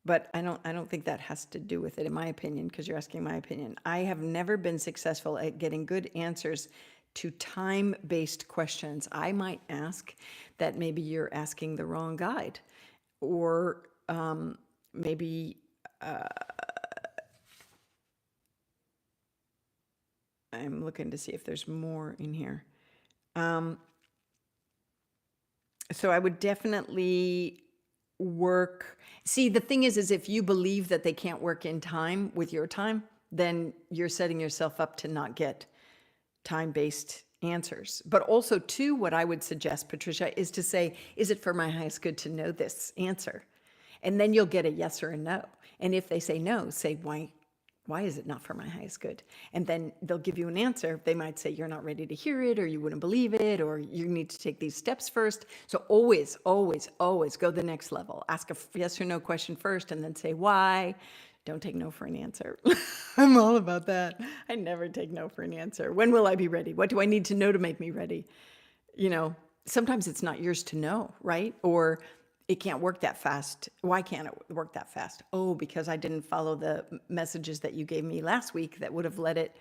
But I don't think that has to do with it, in my opinion, because you're asking my opinion. I have never been successful at getting good answers to time-based questions. I might ask that maybe you're asking the wrong guide, or maybe I'm looking to see if there's more in here. So I would definitely work. See, the thing is if you believe that they can't work in time with your time, then you're setting yourself up to not get time-based answers. But also, too, what I would suggest, Patricia, is to say, is it for my highest good to know this answer? And then you'll get a yes or a no. And if they say no, say, why is it not for my highest good? And then they'll give you an answer. They might say, you're not ready to hear it, or you wouldn't believe it, or you need to take these steps first. So always, always, always go the next level. Ask a yes or no question first, and then say why. Don't take no for an answer. I'm all about that. I never take no for an answer. When will I be ready? What do I need to know to make me ready? Sometimes it's not yours to know, right? Or it can't work that fast. Why can't it work that fast? Oh, because I didn't follow the messages that you gave me last week that would have led it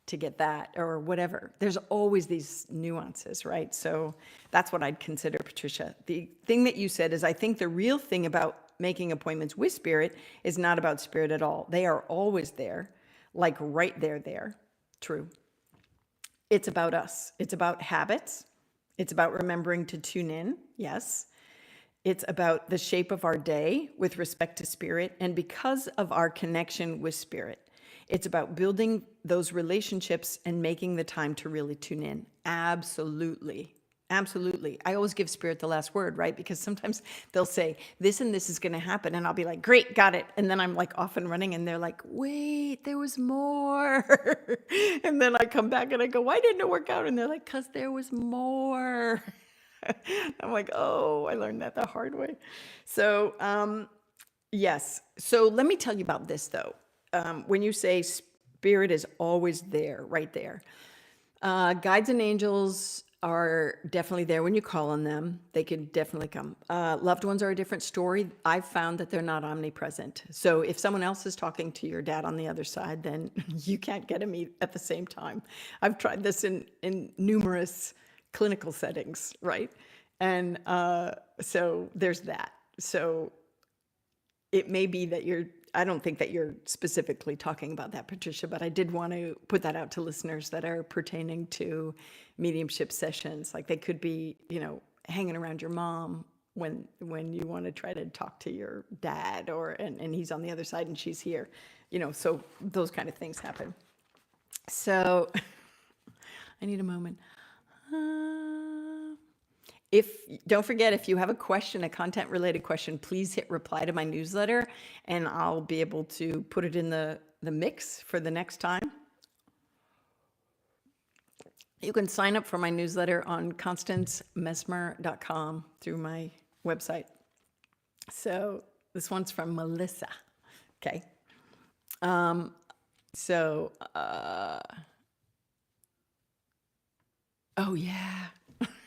to get that, or whatever. There's always these nuances, right? So that's what I'd consider, Patricia. The thing that you said is, I think the real thing about making appointments with spirit is not about spirit at all. They are always there, like right there. True. It's about us. It's about habits. It's about remembering to tune in. Yes. It's about the shape of our day with respect to spirit, and because of our connection with spirit. It's about building those relationships and making the time to really tune in. Absolutely. Absolutely. I always give spirit the last word, right? Because sometimes they'll say, this and this is going to happen. And I'll be like, great, got it. And then I'm like off and running, and they're like, wait, there was more. And then I come back and I go, why didn't it work out? And they're like, because there was more. I'm like, oh, I learned that the hard way. So, yes. So let me tell you about this, though. When you say spirit is always there, right there, guides and angels are definitely there when you call on them. They can definitely come. Loved ones are a different story. I've found that they're not omnipresent. So if someone else is talking to your dad on the other side, then you can't get him at the same time. I've tried this in numerous clinical settings, right? And so there's that. So it may be that I don't think that you're specifically talking about that, Patricia, but I did want to put that out to listeners that are pertaining to mediumship sessions. Like they could be, hanging around your mom when you want to try to talk to your dad, and he's on the other side and she's here, so those kind of things happen. So I need a moment. Don't forget, if you have a question, a content related question, please hit reply to my newsletter and I'll be able to put it in the mix for the next time. You can sign up for my newsletter on constancemessmer.com through my website. So this one's from Melissa. Okay. So, oh yeah.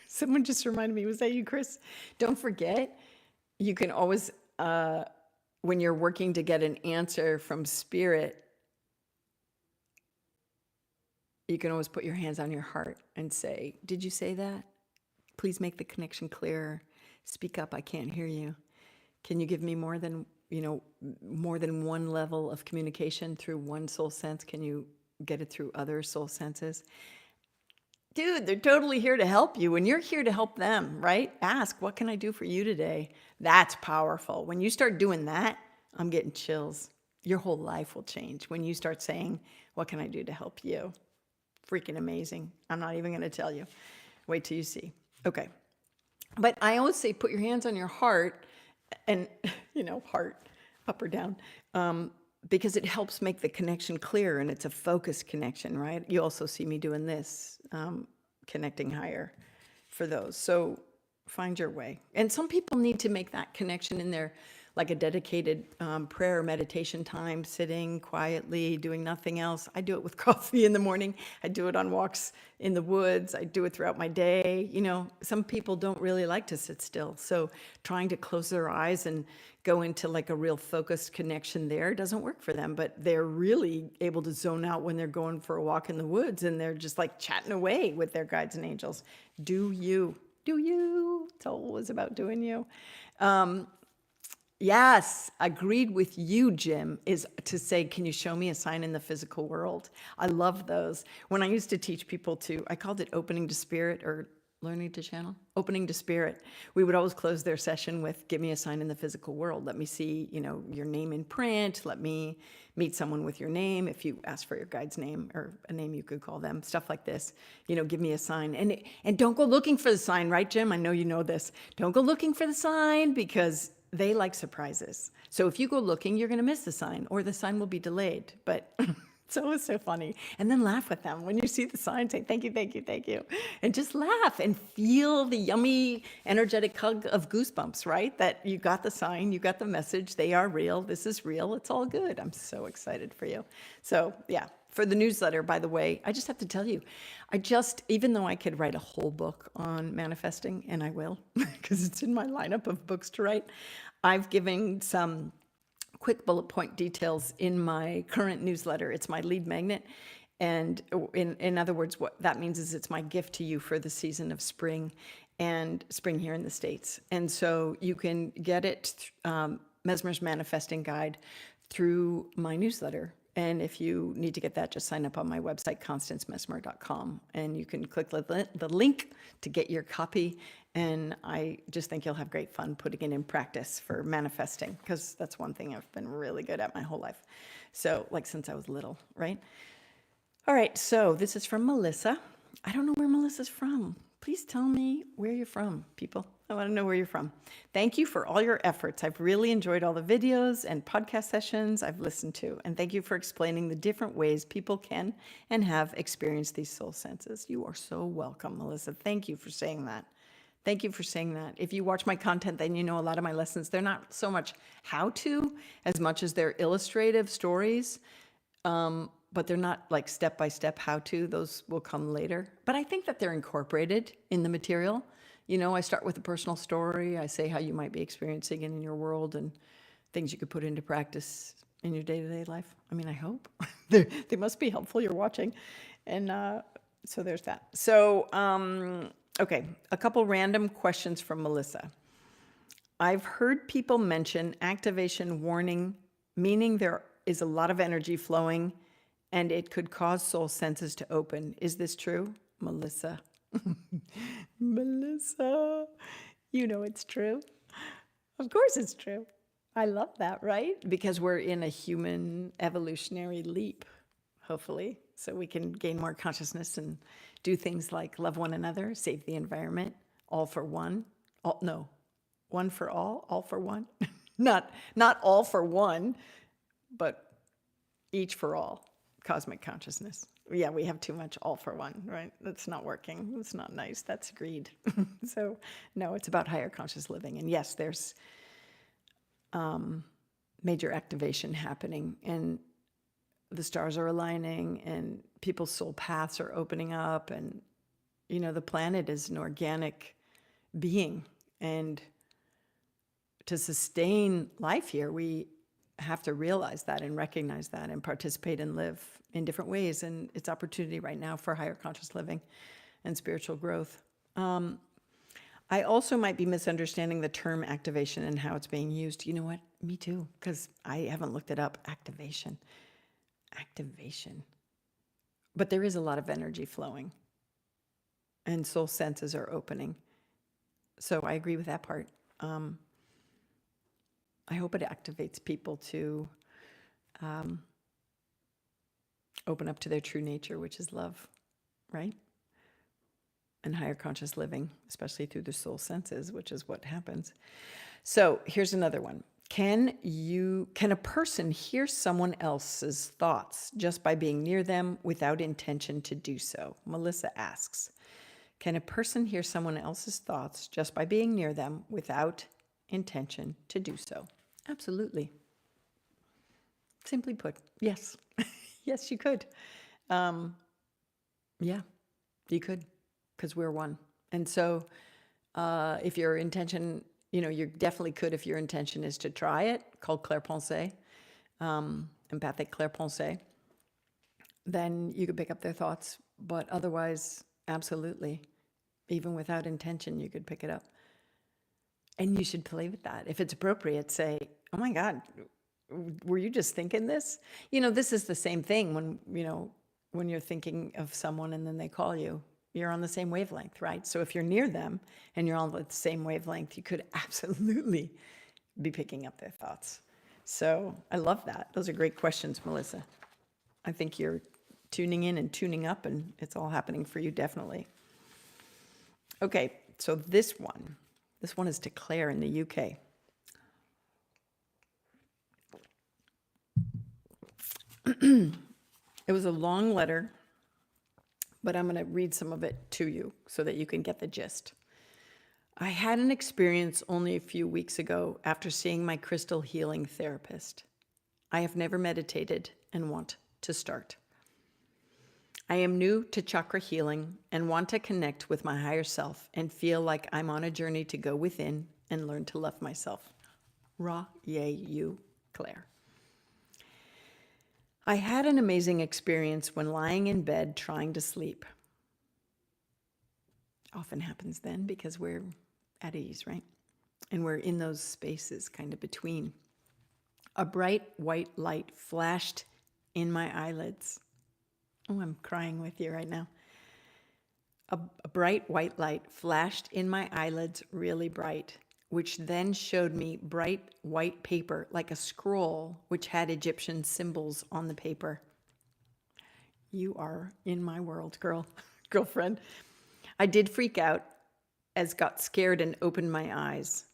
Someone just reminded me, was that you, Chris? Don't forget, you can always, when you're working to get an answer from spirit, you can always put your hands on your heart and say, did you say that? Please make the connection clearer. Speak up, I can't hear you. Can you give me more than one level of communication through one soul sense? Can you get it through other soul senses? Dude, they're totally here to help you, and you're here to help them, right? Ask, what can I do for you today? That's powerful. When you start doing that, I'm getting chills. Your whole life will change when you start saying, what can I do to help you? Freaking amazing. I'm not even going to tell you. Wait till you see. Okay. But I always say, put your hands on your heart and, heart up or down, because it helps make the connection clear and it's a focused connection, right? You also see me doing this, connecting higher for those. So find your way. And some people need to make that connection in their, like a dedicated prayer or meditation time, sitting quietly, doing nothing else. I do it with coffee in the morning. I do it on walks in the woods. I do it throughout my day. Some people don't really like to sit still. So trying to close their eyes and go into like a real focused connection there doesn't work for them, but they're really able to zone out when they're going for a walk in the woods and they're just like chatting away with their guides and angels. Do you. It's always about doing you. Yes, agreed with you, Jim, is to say, can you show me a sign in the physical world? I love those. When I used to teach people I called it opening to spirit or learning to channel, opening to spirit. We would always close their session with, give me a sign in the physical world. Let me see, your name in print. Let me meet someone with your name. If you ask for your guide's name or a name you could call them, stuff like this, give me a sign. And don't go looking for the sign, right, Jim? I know you know this. Don't go looking for the sign because they like surprises. So if you go looking, you're going to miss the sign or the sign will be delayed. But it's always so funny. And then laugh with them. When you see the sign, say, thank you, thank you, thank you. And just laugh and feel the yummy, energetic hug of goosebumps, right? That you got the sign, you got the message. They are real. This is real. It's all good. I'm so excited for you. So yeah. For the newsletter, by the way, I just have to tell you, even though I could write a whole book on manifesting, and I will, because it's in my lineup of books to write, I've given some quick bullet point details in my current newsletter. It's my lead magnet. And in other words, what that means is it's my gift to you for the season of spring and spring here in the States. And so you can get it, Messmer's Manifesting Guide, through my newsletter. And if you need to get that, just sign up on my website, constancemessmer.com, and you can click the link to get your copy. And I just think you'll have great fun putting it in practice for manifesting, because that's one thing I've been really good at my whole life. So like since I was little, right? All right, so this is from Melissa. I don't know where Melissa's from. Please tell me where you're from, people. I want to know where you're from. Thank you for all your efforts. I've really enjoyed all the videos and podcast sessions I've listened to. And thank you for explaining the different ways people can and have experienced these soul senses. You are so welcome, Melissa. Thank you for saying that. Thank you for saying that. If you watch my content, then you know a lot of my lessons, they're not so much how to as much as they're illustrative stories. But they're not like step-by-step how-to. Those will come later. But I think that they're incorporated in the material. I start with a personal story. I say how you might be experiencing it in your world and things you could put into practice in your day-to-day life. I mean, I hope. They must be helpful. You're watching. And so there's that. So, okay, a couple random questions from Melissa. I've heard people mention activation warning, meaning there is a lot of energy flowing and it could cause soul senses to open. Is this true? Melissa. Melissa, it's true. Of course it's true. I love that, right? Because we're in a human evolutionary leap, hopefully, so we can gain more consciousness and do things like love one another, save the environment, all for one. No, one for all for one. not all for one, but each for all. Cosmic consciousness. Yeah, we have too much all for one, right? That's not working. That's not nice. That's greed. So no, it's about higher conscious living. And yes, there's major activation happening, and the stars are aligning, and people's soul paths are opening up, and the planet is an organic being, and to sustain life here, we have to realize that and recognize that and participate and live in different ways. And it's opportunity right now for higher conscious living and spiritual growth. I also might be misunderstanding the term activation and how it's being used. You know what? Me too, because I haven't looked it up. Activation. But there is a lot of energy flowing, and soul senses are opening. So I agree with that part. I hope it activates people to open up to their true nature, which is love, right? And higher conscious living, especially through the soul senses, which is what happens. So here's another one. Can a person hear someone else's thoughts just by being near them without intention to do so? Melissa asks, can a person hear someone else's thoughts just by being near them without intention to do so? Absolutely. Simply put, yes. Yes, you could. Yeah, you could, because we're one. And so if your intention, you definitely could if your intention is to try it, called clairpensée, empathic clairpensée, then you could pick up their thoughts. But otherwise, absolutely, even without intention, you could pick it up. And you should play with that. If it's appropriate, say, oh my God, were you just thinking this? This is the same thing when you're thinking of someone and then they call you. You're on the same wavelength, right? So if you're near them and you're on the same wavelength, you could absolutely be picking up their thoughts. So I love that. Those are great questions, Melissa. I think you're tuning in and tuning up, and it's all happening for you, definitely. Okay, so this one is to Claire in the UK. It was a long letter, but I'm going to read some of it to you so that you can get the gist. I had an experience only a few weeks ago after seeing my crystal healing therapist. I have never meditated and want to start. I am new to chakra healing and want to connect with my higher self and feel like I'm on a journey to go within and learn to love myself. Ra, yay, you, Claire. I had an amazing experience when lying in bed trying to sleep. Often happens then because we're at ease, right? And we're in those spaces kind of between. A bright white light flashed in my eyelids. Oh, I'm crying with you right now. A bright white light flashed in my eyelids really bright, which then showed me bright white paper like a scroll, which had Egyptian symbols on the paper. You are in my world, girlfriend. I did freak out as got scared and opened my eyes.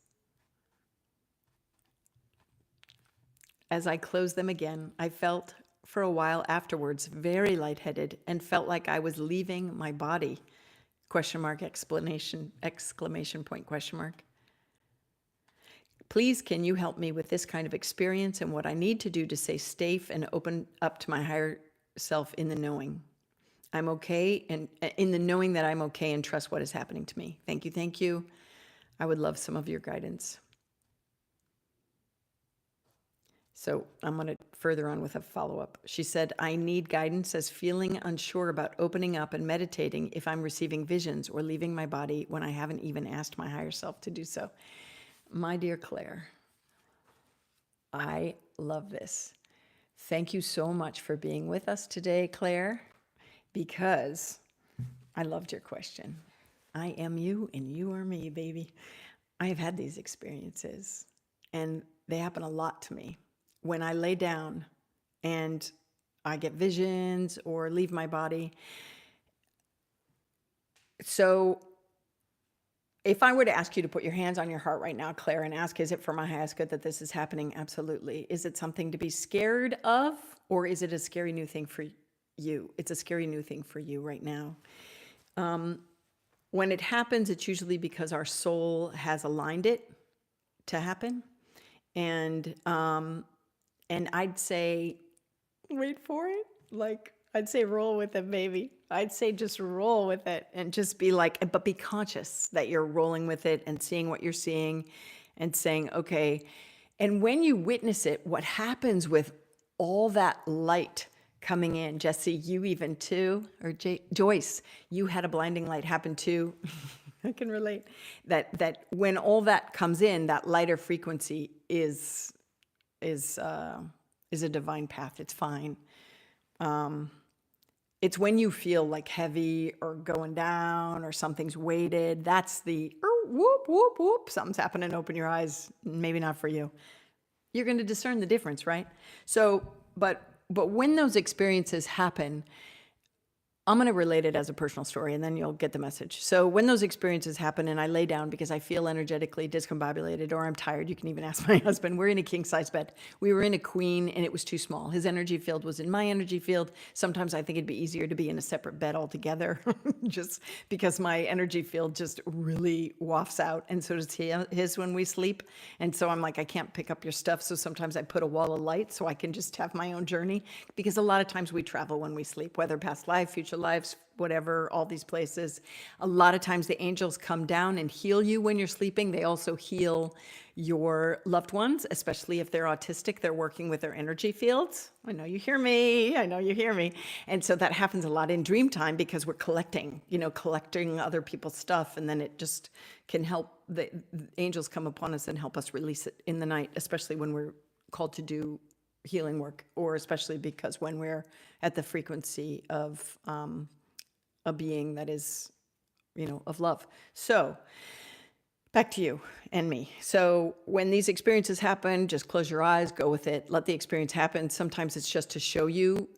As I closed them again, I felt for a while afterwards very lightheaded and felt like I was leaving my body. Question mark, exclamation point, question mark. Please, can you help me with this kind of experience and what I need to do to stay safe and open up to my higher self in the knowing? I'm okay, and in the knowing that I'm okay and trust what is happening to me. Thank you, thank you. I would love some of your guidance. So I'm going to further on with a follow-up. She said, I need guidance as feeling unsure about opening up and meditating if I'm receiving visions or leaving my body when I haven't even asked my higher self to do so. My dear Claire, I love this. Thank you so much for being with us today, Claire, because I loved your question. I am you and you are me, baby. I have had these experiences, and they happen a lot to me. When I lay down and I get visions or leave my body. So If I were to ask you to put your hands on your heart right now, Claire, and ask, is it for my highest good that this is happening? Absolutely. Is it something to be scared of, or is it a scary new thing for you? It's a scary new thing for you right now. When it happens, it's usually because our soul has aligned it to happen. And I'd say, wait for it. Like, I'd say roll with it, baby. I'd say just roll with it and just be like, but be conscious that you're rolling with it and seeing what you're seeing and saying, okay. And when you witness it, what happens with all that light coming in, Jesse, you even too, or Joyce, you had a blinding light happen too. I can relate that when all that comes in, that lighter frequency is a divine path. It's fine. It's when you feel like heavy or going down or something's weighted. That's the whoop, whoop, whoop. Something's happening. Open your eyes. Maybe not for you. You're going to discern the difference, right? So, but when those experiences happen, I'm going to relate it as a personal story, and then you'll get the message. So when those experiences happen and I lay down because I feel energetically discombobulated or I'm tired, you can even ask my husband. We're in a king-size bed. We were in a queen, and it was too small. His energy field was in my energy field. Sometimes I think it'd be easier to be in a separate bed altogether, just because my energy field just really wafts out, and so does his when we sleep. And so I'm like, I can't pick up your stuff, so sometimes I put a wall of light so I can just have my own journey, because a lot of times we travel when we sleep, whether past life, future lives, whatever, all these places. A lot of times the angels come down and heal you when you're sleeping. They also heal your loved ones, especially if they're autistic. They're working with their energy fields. I know you hear me. I know you hear me. And so that happens a lot in dream time because we're collecting other people's stuff. And then it just can help the angels come upon us and help us release it in the night, especially when we're called to do healing work, or especially because when we're at the frequency of a being that is, of love. So back to you and me. So when these experiences happen, just close your eyes, go with it, let the experience happen. Sometimes it's just to show you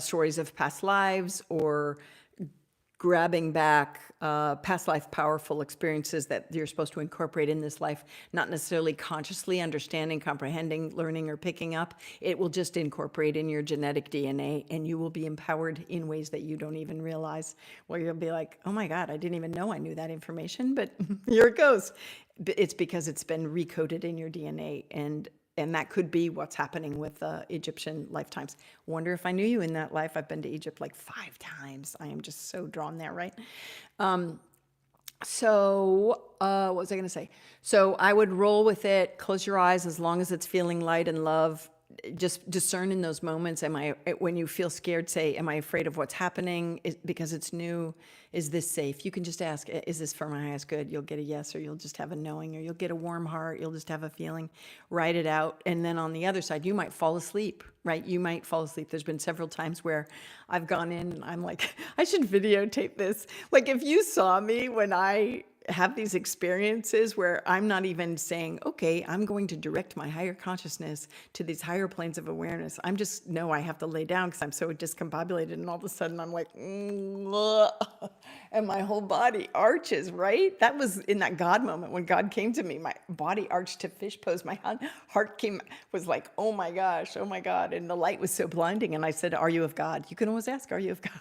stories of past lives, or grabbing back past life powerful experiences that you're supposed to incorporate in this life, not necessarily consciously understanding, comprehending, learning, or picking up. It will just incorporate in your genetic DNA, and you will be empowered in ways that you don't even realize, where you'll be like, oh my God, I didn't even know I knew that information, but here it goes. It's because it's been recoded in your DNA, and that could be what's happening with Egyptian lifetimes. Wonder if I knew you in that life. I've been to Egypt like 5 times. I am just so drawn there, right? What was I going to say? So I would roll with it. Close your eyes as long as it's feeling light and love. Just discern in those moments. When you feel scared, say, am I afraid of what's happening? Because it's new. Is this safe? You can just ask, is this for my highest good? You'll get a yes, or you'll just have a knowing, or you'll get a warm heart. You'll just have a feeling. Write it out. And then on the other side, you might fall asleep, right? You might fall asleep. There's been several times where I've gone in and I'm like, I should videotape this. Like, if you saw me when I have these experiences where I'm not even saying, okay, I'm going to direct my higher consciousness to these higher planes of awareness. I'm just, no, I have to lay down because I'm so discombobulated. And all of a sudden I'm like, and my whole body arches, right? That was in that God moment when God came to me, my body arched to fish pose. My heart was like, oh my gosh, oh my God. And the light was so blinding. And I said, are you of God? You can always ask, are you of God?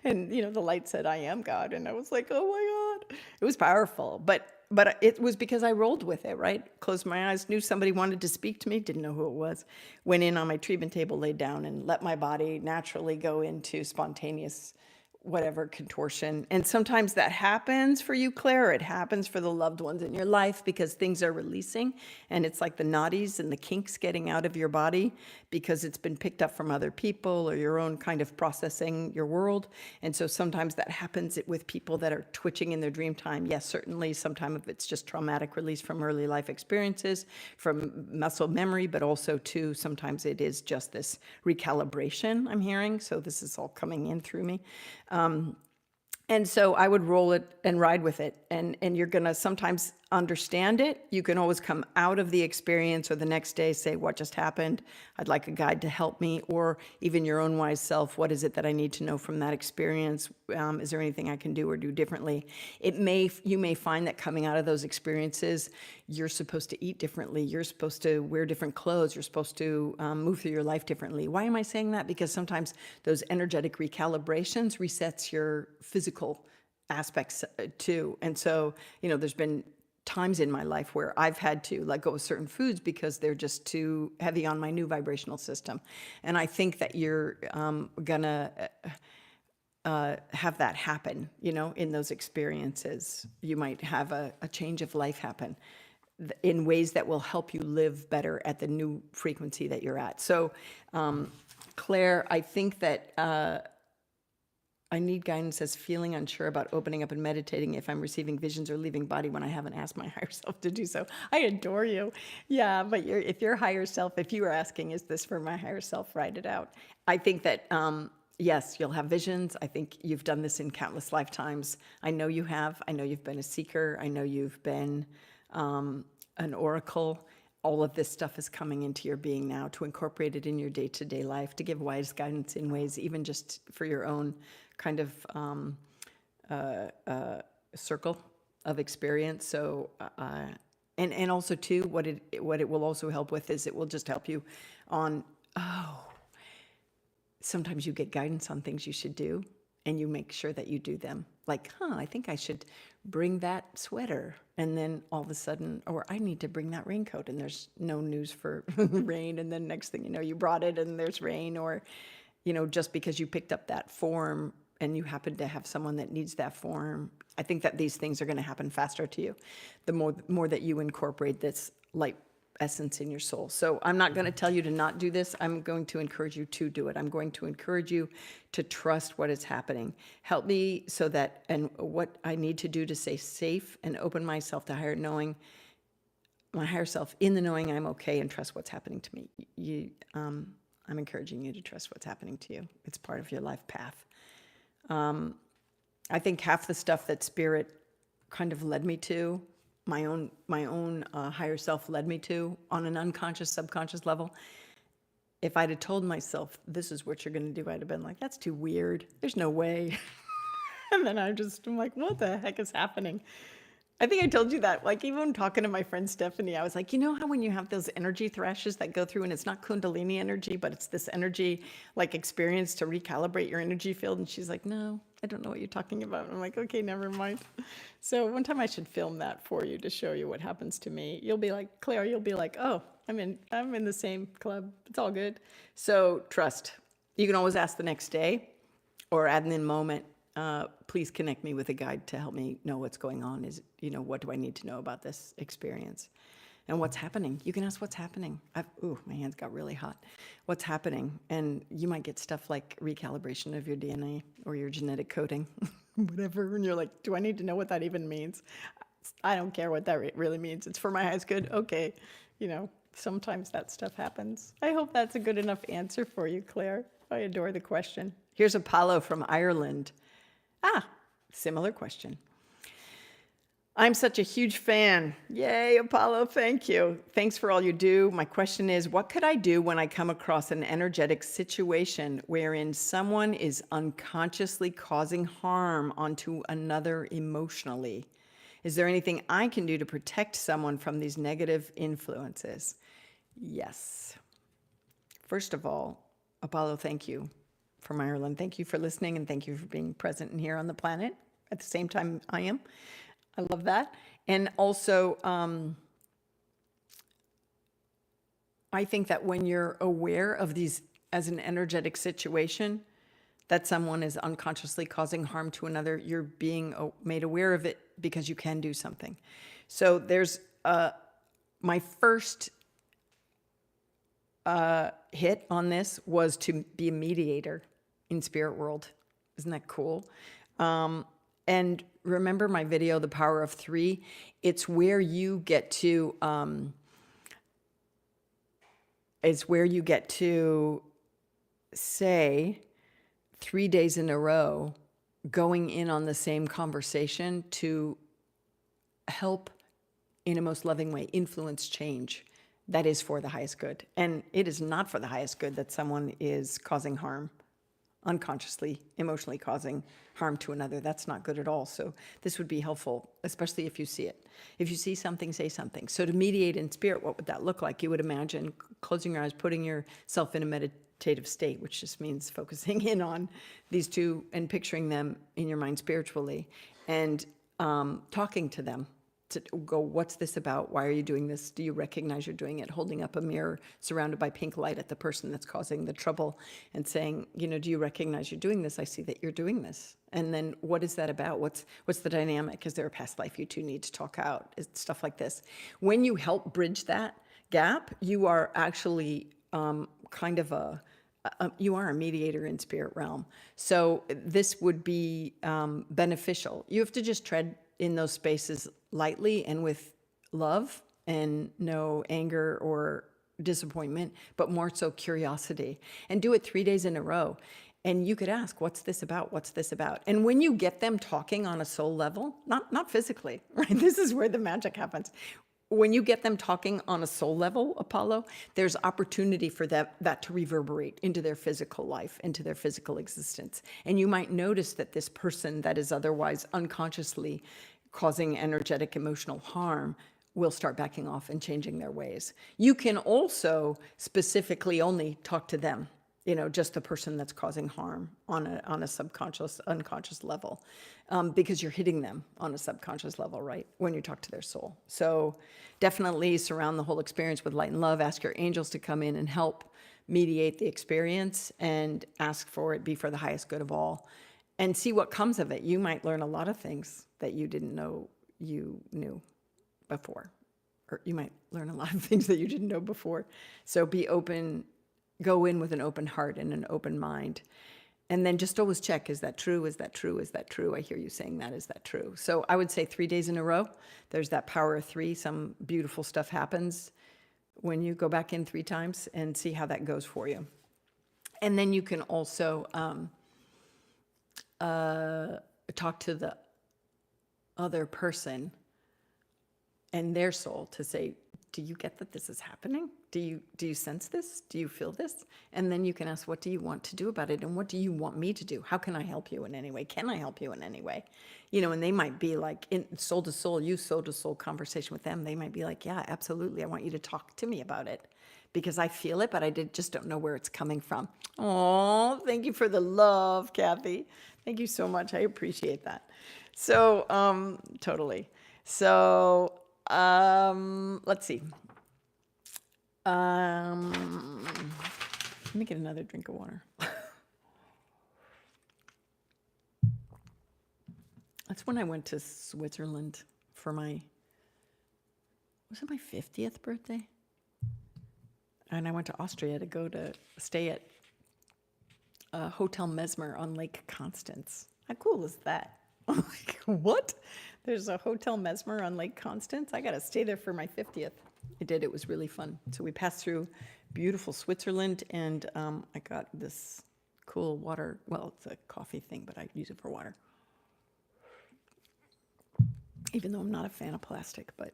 And, the light said, I am God. And I was like, oh my God. It was powerful. But it was because I rolled with it, right? Closed my eyes, knew somebody wanted to speak to me, didn't know who it was. Went in on my treatment table, laid down, and let my body naturally go into spontaneous whatever contortion. And sometimes that happens for you, Claire. It happens for the loved ones in your life because things are releasing, and it's like the naughties and the kinks getting out of your body because it's been picked up from other people or your own kind of processing your world. And so sometimes that happens with people that are twitching in their dream time. Yes, certainly sometimes it's just traumatic release from early life experiences, from muscle memory, but also too, sometimes it is just this recalibration I'm hearing. So this is all coming in through me. And so I would roll it and ride with it and you're going to sometimes understand it. You can always come out of the experience or the next day say, what just happened? I'd like a guide to help me, or even your own wise self. What is it that I need to know from that experience? Is there anything I can do or do differently? You may find that coming out of those experiences, you're supposed to eat differently. You're supposed to wear different clothes. You're supposed to move through your life differently. Why am I saying that? Because sometimes those energetic recalibrations resets your physical aspects too. And so, there's been times in my life where I've had to let go of certain foods because they're just too heavy on my new vibrational system. And I think that you're gonna have that happen, in those experiences. You might have a change of life happen in ways that will help you live better at the new frequency that you're at. So, Claire, I think that I need guidance as feeling unsure about opening up and meditating if I'm receiving visions or leaving body when I haven't asked my higher self to do so. I adore you. Yeah, but if your higher self, if you were asking, is this for my higher self, write it out. I think that, yes, you'll have visions. I think you've done this in countless lifetimes. I know you have. I know you've been a seeker. I know you've been an oracle. All of this stuff is coming into your being now to incorporate it in your day-to-day life, to give wise guidance in ways, even just for your own kind of circle of experience. So, and also too, what it will also help with is it will just help you on, sometimes you get guidance on things you should do and you make sure that you do them. Like, I think I should bring that sweater. And then all of a sudden, or I need to bring that raincoat, and there's no news for rain. And then next thing you know, you brought it and there's rain. Or, just because you picked up that form and you happen to have someone that needs that form. I think that these things are going to happen faster to you the more that you incorporate this light essence in your soul. So I'm not going to tell you to not do this. I'm going to encourage you to do it. I'm going to encourage you to trust what is happening. Help me so that, and what I need to do to stay safe and open myself to higher knowing, my higher self, in the knowing I'm okay, and trust what's happening to me. I'm encouraging you to trust what's happening to you. It's part of your life path. I think half the stuff that spirit kind of led me to, my own higher self led me to on an unconscious, subconscious level. If I'd have told myself, this is what you're going to do, I'd have been like, that's too weird. There's no way. And then I'm like, what the heck is happening? I think I told you that, like, even talking to my friend Stephanie, I was like, how when you have those energy thrashes that go through, and it's not Kundalini energy, but it's this energy, like, experience to recalibrate your energy field. And she's like, no, I don't know what you're talking about. And I'm like, okay, never mind. So one time I should film that for you to show you what happens to me. You'll be like, Claire, you'll be like, oh, I'm in the same club. It's all good. So trust. You can always ask the next day or at an moment. Please connect me with a guide to help me know what's going on. What do I need to know about this experience and what's happening? You can ask what's happening. My hands got really hot. What's happening? And you might get stuff like recalibration of your DNA or your genetic coding, whatever. And you're like, do I need to know what that even means? I don't care what that really means. It's for my highest good. Okay. Sometimes that stuff happens. I hope that's a good enough answer for you, Claire. I adore the question. Here's Apollo from Ireland. Similar question. I'm such a huge fan. Yay, Apollo, thank you. Thanks for all you do. My question is, what could I do when I come across an energetic situation wherein someone is unconsciously causing harm onto another emotionally? Is there anything I can do to protect someone from these negative influences? Yes. First of all, Apollo, thank you. From Ireland. Thank you for listening, and thank you for being present and here on the planet at the same time I am. I love that. And also, I think that when you're aware of these as an energetic situation, that someone is unconsciously causing harm to another, you're being made aware of it because you can do something. So there's my first hit on this was to be a mediator in spirit world. Isn't that cool? And remember my video, The Power of Three? It's where you get to, say 3 days in a row, going in on the same conversation to help in a most loving way, influence change that is for the highest good. And it is not for the highest good that someone is causing harm, unconsciously, emotionally causing harm to another. That's not good at all. So this would be helpful, especially if you see it. If you see something, say something. So to mediate in spirit, what would that look like? You would imagine closing your eyes, putting yourself in a meditative state, which just means focusing in on these two and picturing them in your mind spiritually, and talking to them. To go, what's this about? Why are you doing this? Do you recognize you're doing it? Holding up a mirror surrounded by pink light at the person that's causing the trouble and saying, do you recognize you're doing this? I see that you're doing this. And then what is that about? What's the dynamic? Is there a past life you two need to talk out? Stuff like this. When you help bridge that gap, you are actually kind of you are a mediator in spirit realm. So this would be beneficial. You have to just tread in those spaces lightly and with love, and no anger or disappointment, but more so curiosity. And do it 3 days in a row. And you could ask, what's this about? What's this about? And when you get them talking on a soul level, not physically, right? This is where the magic happens. When you get them talking on a soul level, Apollo, there's opportunity for that to reverberate into their physical life, into their physical existence. And you might notice that this person that is otherwise unconsciously causing energetic, emotional harm will start backing off and changing their ways. You can also specifically only talk to them, just the person that's causing harm on a subconscious, unconscious level, because you're hitting them on a subconscious level, right? When you talk to their soul. So definitely surround the whole experience with light and love. Ask your angels to come in and help mediate the experience, and ask for it be for the highest good of all, and see what comes of it. You might learn a lot of things that you didn't know you knew before, or you might learn a lot of things that you didn't know before. So be open. Go in with an open heart and an open mind. And then just always check, is that true? Is that true? Is that true? I hear you saying that. Is that true? So I would say 3 days in a row. There's that power of 3. Some beautiful stuff happens when you go back in 3 times, and see how that goes for you. And then you can also talk to the other person and their soul to say, do you get that this is happening? Do you sense this? Do you feel this? And then you can ask, what do you want to do about it? And what do you want me to do? How can I help you in any way? Can I help you in any way? And they might be like, in soul to soul, you soul to soul conversation with them. They might be like, yeah, absolutely. I want you to talk to me about it, because I feel it, but I just don't know where it's coming from. Oh, thank you for the love, Kathy. Thank you so much. I appreciate that. So, totally. So, let's see. Let me get another drink of water. That's when I went to Switzerland for was it my 50th birthday? And I went to Austria to stay at Hotel Messmer on Lake Constance. How cool is that? I'm like, what? There's a Hotel Messmer on Lake Constance? I got to stay there for my 50th. I did. It was really fun. So we passed through beautiful Switzerland, and I got this cool water. Well, it's a coffee thing, but I use it for water. Even though I'm not a fan of plastic, but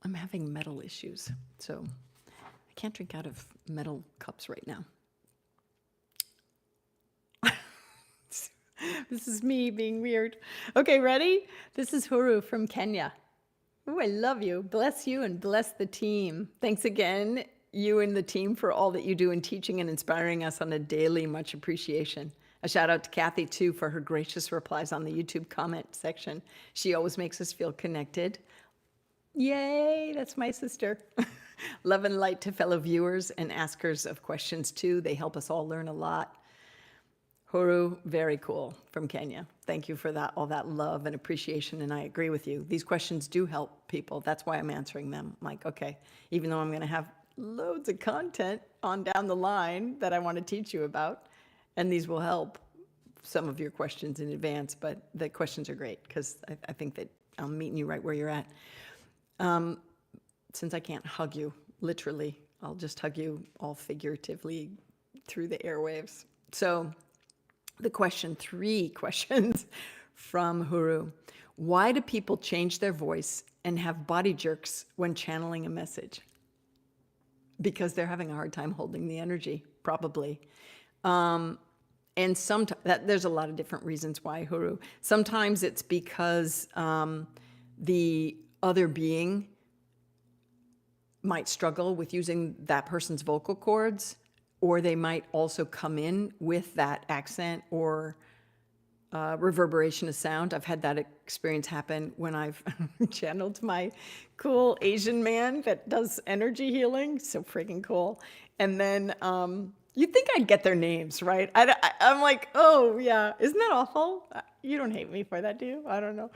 I'm having metal issues. So I can't drink out of metal cups right now. This is me being weird. Okay, ready? This is Huru from Kenya. Oh, I love you. Bless you and bless the team. Thanks again, you and the team, for all that you do in teaching and inspiring us on a daily. Much appreciation. A shout out to Kathy, too, for her gracious replies on the YouTube comment section. She always makes us feel connected. Yay, that's my sister. Love and light to fellow viewers and askers of questions, too. They help us all learn a lot. Huru, very cool, from Kenya. Thank you for that, all that love and appreciation, and I agree with you. These questions do help people. That's why I'm answering them. I'm like, okay, even though I'm going to have loads of content on down the line that I want to teach you about, and these will help some of your questions in advance, but the questions are great, because I think that I'm meeting you right where you're at. Since I can't hug you, literally, I'll just hug you all figuratively through the airwaves. So, the 3 questions from Huru. Why do people change their voice and have body jerks when channeling a message? Because they're having a hard time holding the energy, probably. And sometimes there's a lot of different reasons why, Huru. Sometimes it's because the other being might struggle with using that person's vocal cords, or they might also come in with that accent or reverberation of sound. I've had that experience happen when I've channeled my cool Asian man that does energy healing. So freaking cool. And then you'd think I'd get their names, right? I'm like, oh, yeah, isn't that awful? You don't hate me for that, do you? I don't know.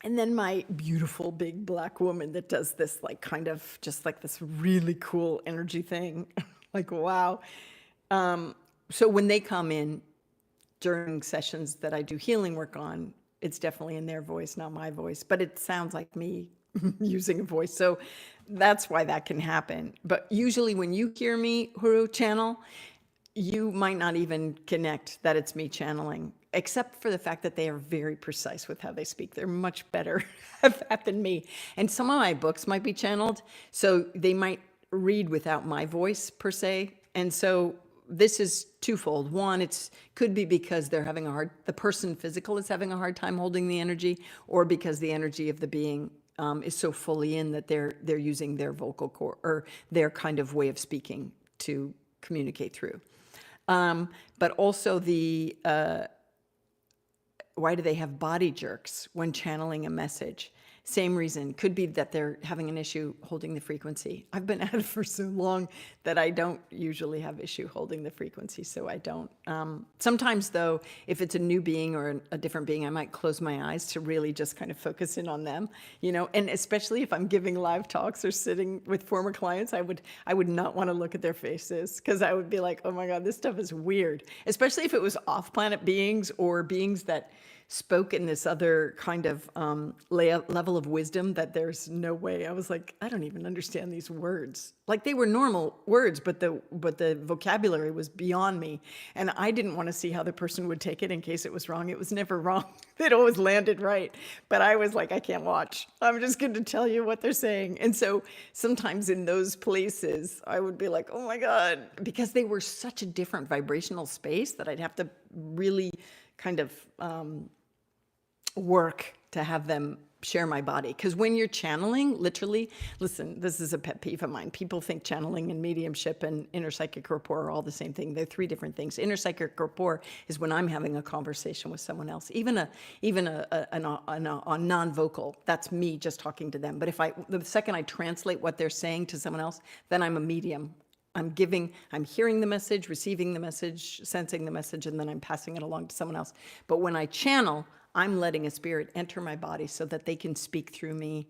And then my beautiful big black woman that does this, like, kind of just like this really cool energy thing. Like, wow. So when they come in during sessions that I do healing work on, it's definitely in their voice, not my voice, but it sounds like me using a voice. So that's why that can happen. But usually when you hear me, Huru, channel, you might not even connect that it's me channeling, except for the fact that they are very precise with how they speak. They're much better at that than me. And some of my books might be channeled, so they might read without my voice per se. And so this is twofold. One, it could be because they're having the person physical is having a hard time holding the energy, or because the energy of the being is so fully in that they're using their vocal cord or their kind of way of speaking to communicate through. But also why do they have body jerks when channeling a message? Same reason. Could be that they're having an issue holding the frequency. I've been at it for so long that I don't usually have issue holding the frequency, so I don't. Sometimes, though, if it's a new being or a different being, I might close my eyes to really just kind of focus in on them, and especially if I'm giving live talks or sitting with former clients, I would not want to look at their faces, because I would be like, oh my God, this stuff is weird, especially if it was off-planet beings or beings that spoke in this other kind of level of wisdom that there's no way. I was like, I don't even understand these words. Like, they were normal words, but the vocabulary was beyond me. And I didn't want to see how the person would take it in case it was wrong. It was never wrong. It always landed right. But I was like, I can't watch. I'm just going to tell you what they're saying. And so sometimes in those places, I would be like, oh my God, because they were such a different vibrational space that I'd have to really kind of work to have them share my body. Because when you're channeling, literally, listen, this is a pet peeve of mine. People think channeling and mediumship and inner psychic rapport are all the same thing. They're three different things. Inner psychic rapport is when I'm having a conversation with someone else, even a non-vocal. That's me just talking to them. But the second I translate what they're saying to someone else, then I'm a medium. I'm hearing the message, receiving the message, sensing the message, and then I'm passing it along to someone else. But when I channel, I'm letting a spirit enter my body so that they can speak through me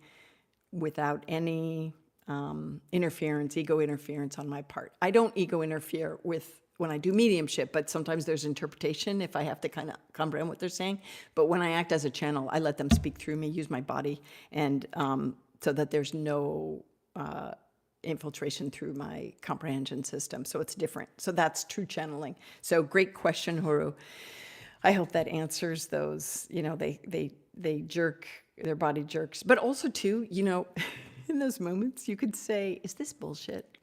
without any ego interference on my part. I don't ego interfere when I do mediumship, but sometimes there's interpretation if I have to kind of comprehend what they're saying. But when I act as a channel, I let them speak through me, use my body, and so that there's no infiltration through my comprehension system. So it's different. So that's true channeling. So great question, Huru. I hope that answers those. They jerk, their body jerks. But also too, in those moments, you could say, is this bullshit?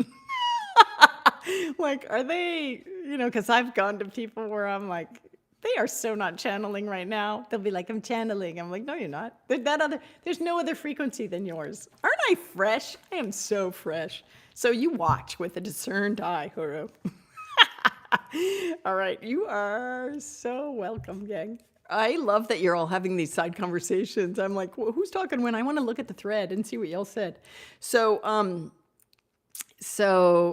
Like, are they, because I've gone to people where I'm like, they are so not channeling right now. They'll be like, I'm channeling. I'm like, no, you're not. There's no other frequency than yours. Aren't I fresh? I am so fresh. So you watch with a discerned eye, Huru. All right. You are so welcome, gang. I love that you're all having these side conversations. I'm like, well, who's talking when? I want to look at the thread and see what y'all said. So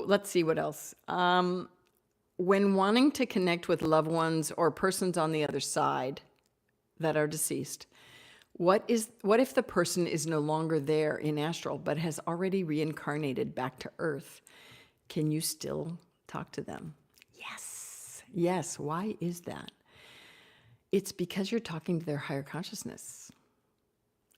let's see what else. When wanting to connect with loved ones or persons on the other side that are deceased, what if the person is no longer there in astral but has already reincarnated back to Earth? Can you still talk to them? Yes. Why is that? It's because you're talking to their higher consciousness.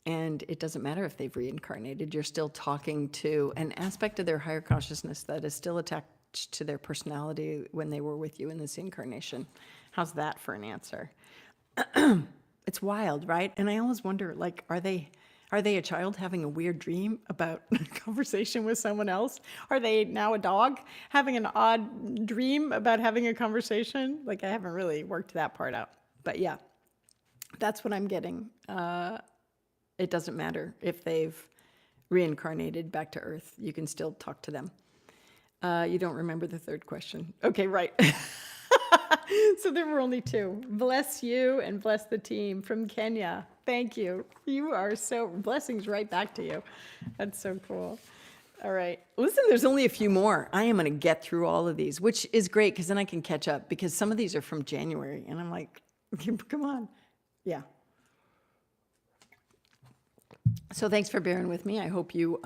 And it doesn't matter if they've reincarnated. You're still talking to an aspect of their higher consciousness that is still attached to their personality when they were with you in this incarnation. How's that for an answer? It's wild, right? And I always wonder, like, are they a child having a weird dream about a conversation with someone else? Are they now a dog having an odd dream about having a conversation? Like, I haven't really worked that part out. But yeah, that's what I'm getting. It doesn't matter if they've reincarnated back to Earth. You can still talk to them. You don't remember the third question. Okay, right. So there were only two. Bless you and bless the team from Kenya. Thank you. You are so, blessings right back to you. That's so cool. All right. Listen, there's only a few more. I am going to get through all of these, which is great because then I can catch up because some of these are from January. And I'm like, come on. Yeah. So thanks for bearing with me. I hope you,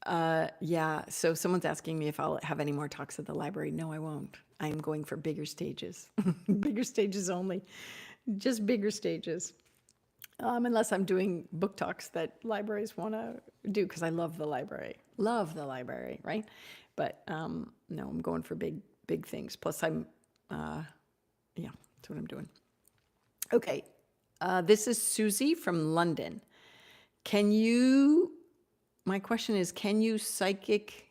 yeah. So someone's asking me if I'll have any more talks at the library. No, I won't. I am going for bigger stages, bigger stages only, just bigger stages. Unless I'm doing book talks that libraries want to do, because I love the library, right? But no, I'm going for big things. Plus, yeah, that's what I'm doing. Okay, this is Susie from London. My question is, can you psychic?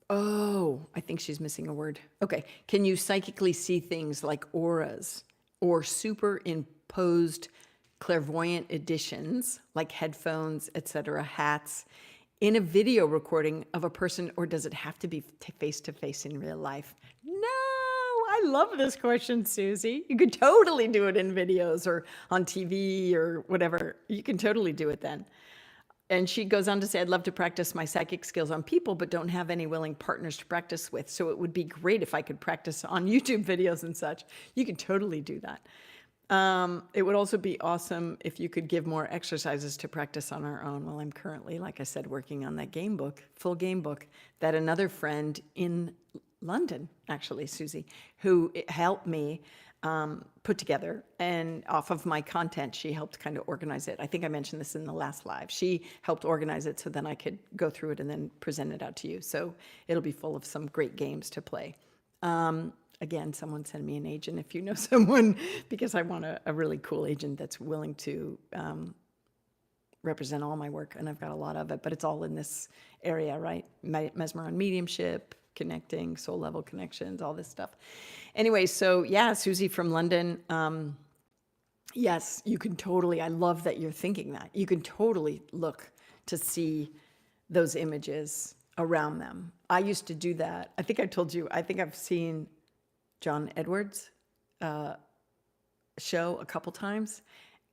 Oh, I think she's missing a word. Okay. Can you psychically see things like auras or superimposed clairvoyant editions like headphones, etc., hats in a video recording of a person, or does it have to be face to face in real life? No, I love this question, Susie. You could totally do it in videos or on TV or whatever. You can totally do it then. And she goes on to say, I'd love to practice my psychic skills on people, but don't have any willing partners to practice with. So it would be great if I could practice on YouTube videos and such. You could totally do that. It would also be awesome if you could give more exercises to practice on our own. Well, I'm currently, like I said, working on that game book, full game book, that another friend in London, actually, Susie, who helped me put together, and off of my content, she helped kind of organize it. I think I mentioned this in the last live. She helped organize it so then I could go through it and then present it out to you. So it'll be full of some great games to play. Again, someone send me an agent if you know someone, because I want a really cool agent that's willing to represent all my work, and I've got a lot of it, but it's all in this area, right? Mesmer on mediumship, connecting, soul level connections, all this stuff. Anyway, so yeah, Susie from London. Yes, you can totally, I love that you're thinking that. You can totally look to see those images around them. I used to do that. I think I told you, I think I've seen John Edwards' show a couple times,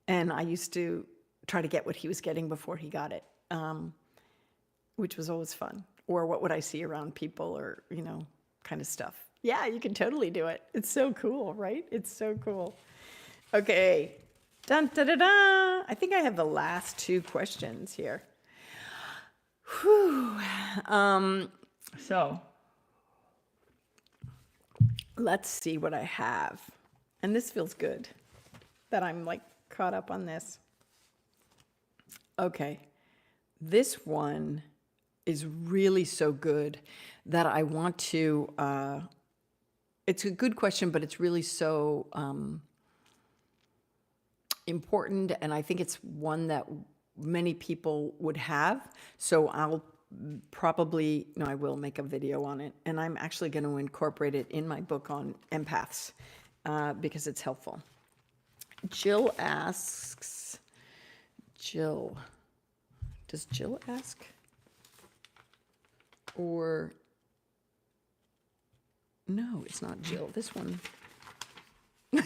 and I used to try to get what he was getting before he got it, which was always fun. Or what would I see around people, or, you know, kind of stuff. Yeah, you can totally do it. It's so cool, right? It's so cool. Okay. Dun, da, da, da. I think I have the last two questions here. Whew. So let's see what I have. And this feels good that I'm like caught up on this. Okay. This one is really so good that I want to, it's a good question, but it's really so important, and I think it's one that many people would have. So I'll probably, no, I will make a video on it, and I'm actually going to incorporate it in my book on empaths because it's helpful. Jill asks, does Jill ask? Or, no, it's not Jill, this one. Do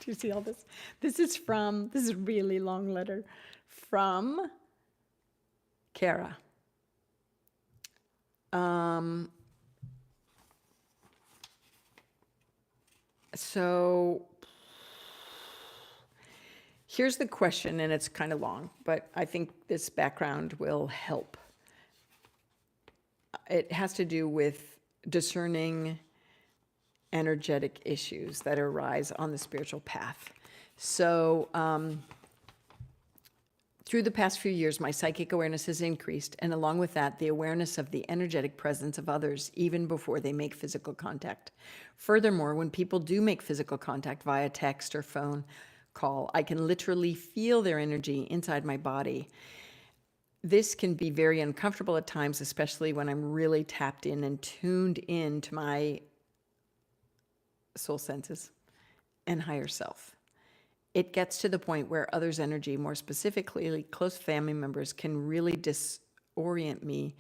you see all this? This is a really long letter from Kara. So here's the question, and it's kind of long, but I think this background will help. It has to do with discerning energetic issues that arise on the spiritual path. So Through the past few years, my psychic awareness has increased, and along with that, the awareness of the energetic presence of others even before they make physical contact. Furthermore, when people do make physical contact via text or phone call, I can literally feel their energy inside my body. This can be very uncomfortable at times, especially when I'm really tapped in and tuned in to my soul senses and higher self. It gets to the point where others' energy, more specifically close family members, can really disorient me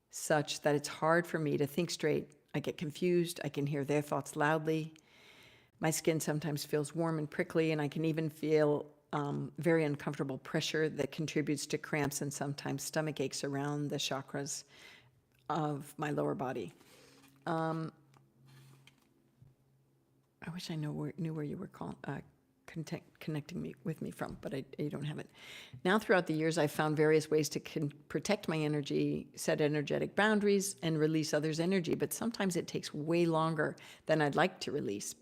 such that it's hard for me to think straight. I get confused. I can hear their thoughts loudly. My skin sometimes feels warm and prickly, and I can even feel very uncomfortable pressure that contributes to cramps and sometimes stomach aches around the chakras of my lower body. I wish I knew where you were connecting with me from, but you don't have it. Now, throughout the years, I've found various ways to protect my energy, set energetic boundaries, and release others' energy, but sometimes it takes way longer than I'd like to release.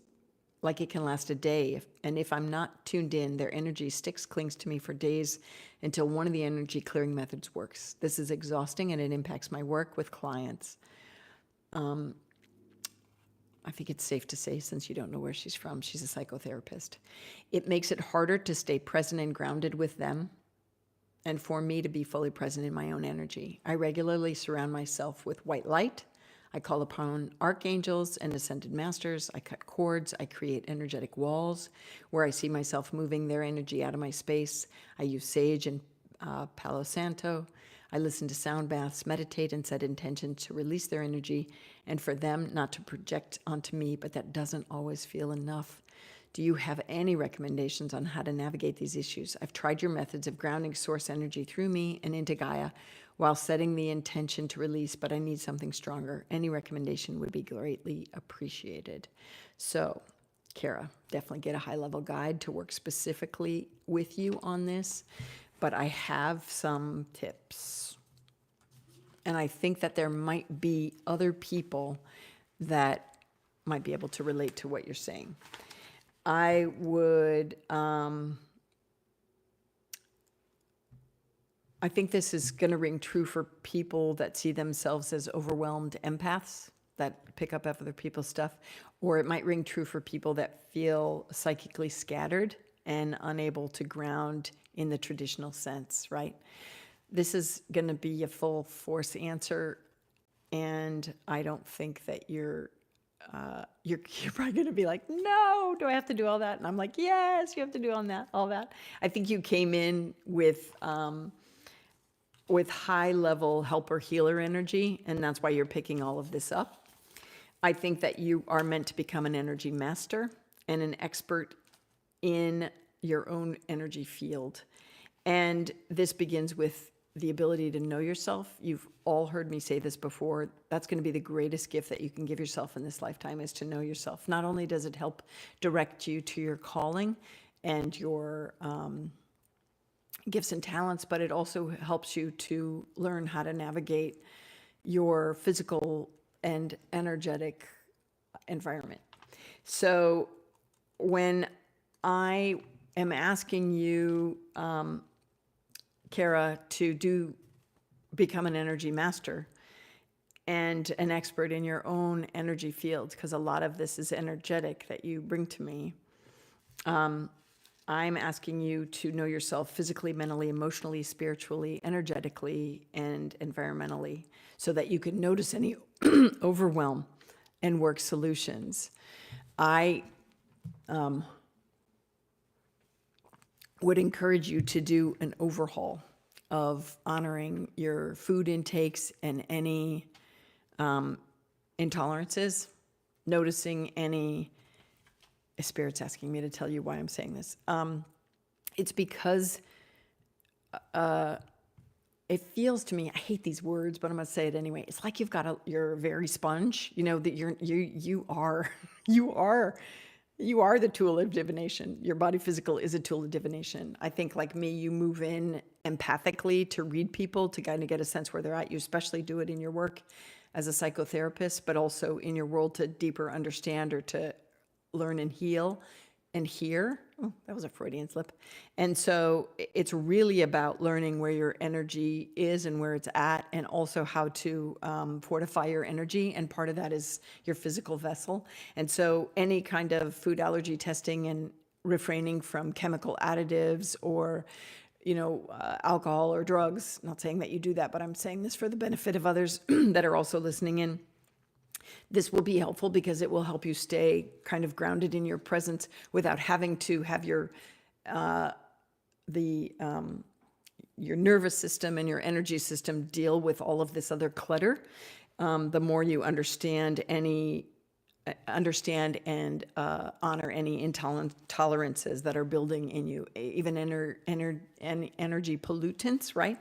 Like it can last a day, and if I'm not tuned in, their energy clings to me for days until one of the energy clearing methods works. This is exhausting, and it impacts my work with clients. I think it's safe to say, since you don't know where she's from, she's a psychotherapist. It makes it harder to stay present and grounded with them, and for me to be fully present in my own energy. I regularly surround myself with white light. I call upon archangels and ascended masters. I cut cords. I create energetic walls where I see myself moving their energy out of my space. I use sage and Palo Santo. I listen to sound baths, meditate, and set intentions to release their energy and for them not to project onto me, but that doesn't always feel enough. Do you have any recommendations on how to navigate these issues? I've tried your methods of grounding source energy through me and into Gaia while setting the intention to release, but I need something stronger. Any recommendation would be greatly appreciated. So, Kara, definitely get a high-level guide to work specifically with you on this, but I have some tips. And I think that there might be other people that might be able to relate to what you're saying. I would, I think this is going to ring true for people that see themselves as overwhelmed empaths that pick up other people's stuff, or it might ring true for people that feel psychically scattered and unable to ground in the traditional sense, right? This is going to be a full force answer, and I don't think that you're probably going to be like, no, do I have to do all that? And I'm like, yes, you have to do all that. I think you came in with high level helper healer energy, and that's why you're picking all of this up. I think that you are meant to become an energy master and an expert in your own energy field. And this begins with the ability to know yourself. You've all heard me say this before. That's going to be the greatest gift that you can give yourself in this lifetime, is to know yourself. Not only does it help direct you to your calling and your gifts and talents, but it also helps you to learn how to navigate your physical and energetic environment. So when I am asking you, Kara, to become an energy master and an expert in your own energy field, because a lot of this is energetic that you bring to me, I'm asking you to know yourself physically, mentally, emotionally, spiritually, energetically, and environmentally, so that you can notice any overwhelm and work solutions. I would encourage you to do an overhaul of honoring your food intakes and any intolerances, noticing any. Spirit's asking me to tell you why I'm saying this. It's because it feels to me, I hate these words, but I'm going to say it anyway. It's like you're a very sponge, that you are the tool of divination. Your body physical is a tool of divination. I think, like me, you move in empathically to read people, to kind of get a sense where they're at. You especially do it in your work as a psychotherapist, but also in your world to deeper understand or to learn and heal and hear Oh, that was a Freudian slip. And so it's really about learning where your energy is and where it's at, and also how to fortify your energy. And part of that is your physical vessel. And so any kind of food allergy testing and refraining from chemical additives or alcohol or drugs. Not saying that you do that, but I'm saying this for the benefit of others that are also listening in. This will be helpful because it will help you stay kind of grounded in your presence without having to have your nervous system and your energy system deal with all of this other clutter. The more you understand and honor any intolerances that are building in you, even energy pollutants, right?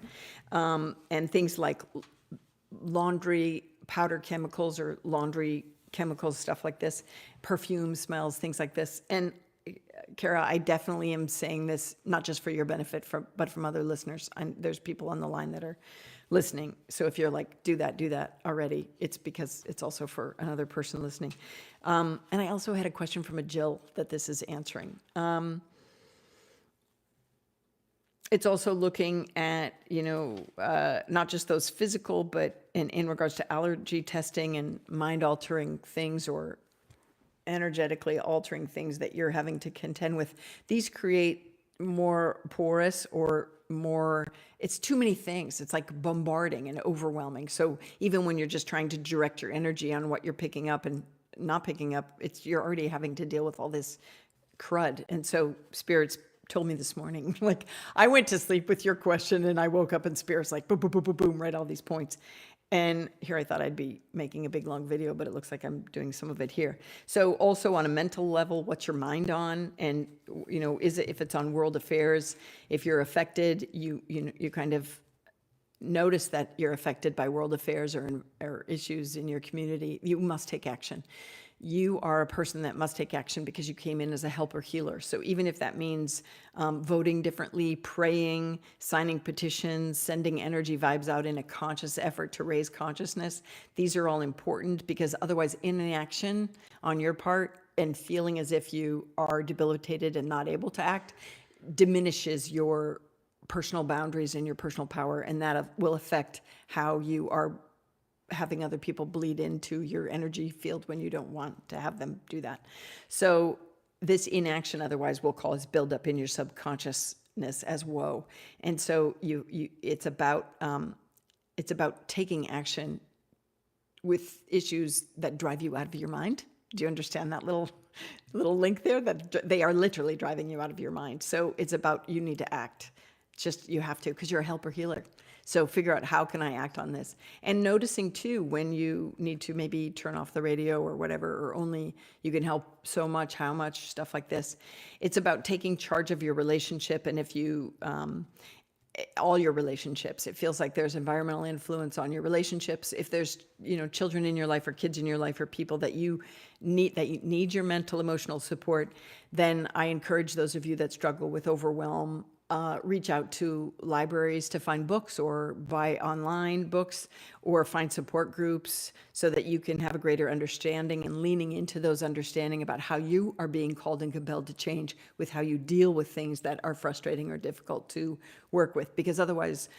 And things like laundry powder chemicals or laundry chemicals, stuff like this, perfume smells, things like this. And Kara, I definitely am saying this not just for your benefit, but from other listeners. There's people on the line that are listening. So if you're like, do that already, it's because it's also for another person listening. And I also had a question from a Jill that this is answering. It's also looking at, not just those physical, but in regards to allergy testing and mind-altering things or energetically altering things that you're having to contend with. These create more porous or more, it's too many things. It's like bombarding and overwhelming. So even when you're just trying to direct your energy on what you're picking up and not picking up, you're already having to deal with all this crud. And so spirits told me this morning, like, I went to sleep with your question and I woke up and spirits like boom, boom, boom, boom, boom, right, all these points. And here I thought I'd be making a big long video, but it looks like I'm doing some of it here. So also on a mental level, what's your mind on? And, is it, if it's on world affairs, if you're affected, you kind of notice that you're affected by world affairs or issues in your community, you must take action. You are a person that must take action because you came in as a helper healer. So even if that means voting differently, praying, signing petitions, sending energy vibes out in a conscious effort to raise consciousness, these are all important, because otherwise inaction on your part and feeling as if you are debilitated and not able to act diminishes your personal boundaries and your personal power, and that will affect how you are having other people bleed into your energy field when you don't want to have them do that. So this inaction otherwise will cause buildup in your subconsciousness as woe. And so it's about taking action with issues that drive you out of your mind. Do you understand that little link there? That they are literally driving you out of your mind. So it's about, you need to act. You have to, because you're a helper healer. So figure out, how can I act on this? And noticing too, when you need to maybe turn off the radio or whatever, or only you can help so much, how much, stuff like this. It's about taking charge of your relationship. And if you, all your relationships, it feels like there's environmental influence on your relationships. If there's, children in your life or kids in your life or people that you need your mental, emotional support, then I encourage those of you that struggle with overwhelm, reach out to libraries to find books, or buy online books, or find support groups, so that you can have a greater understanding and leaning into those understanding about how you are being called and compelled to change with how you deal with things that are frustrating or difficult to work with. Because otherwise,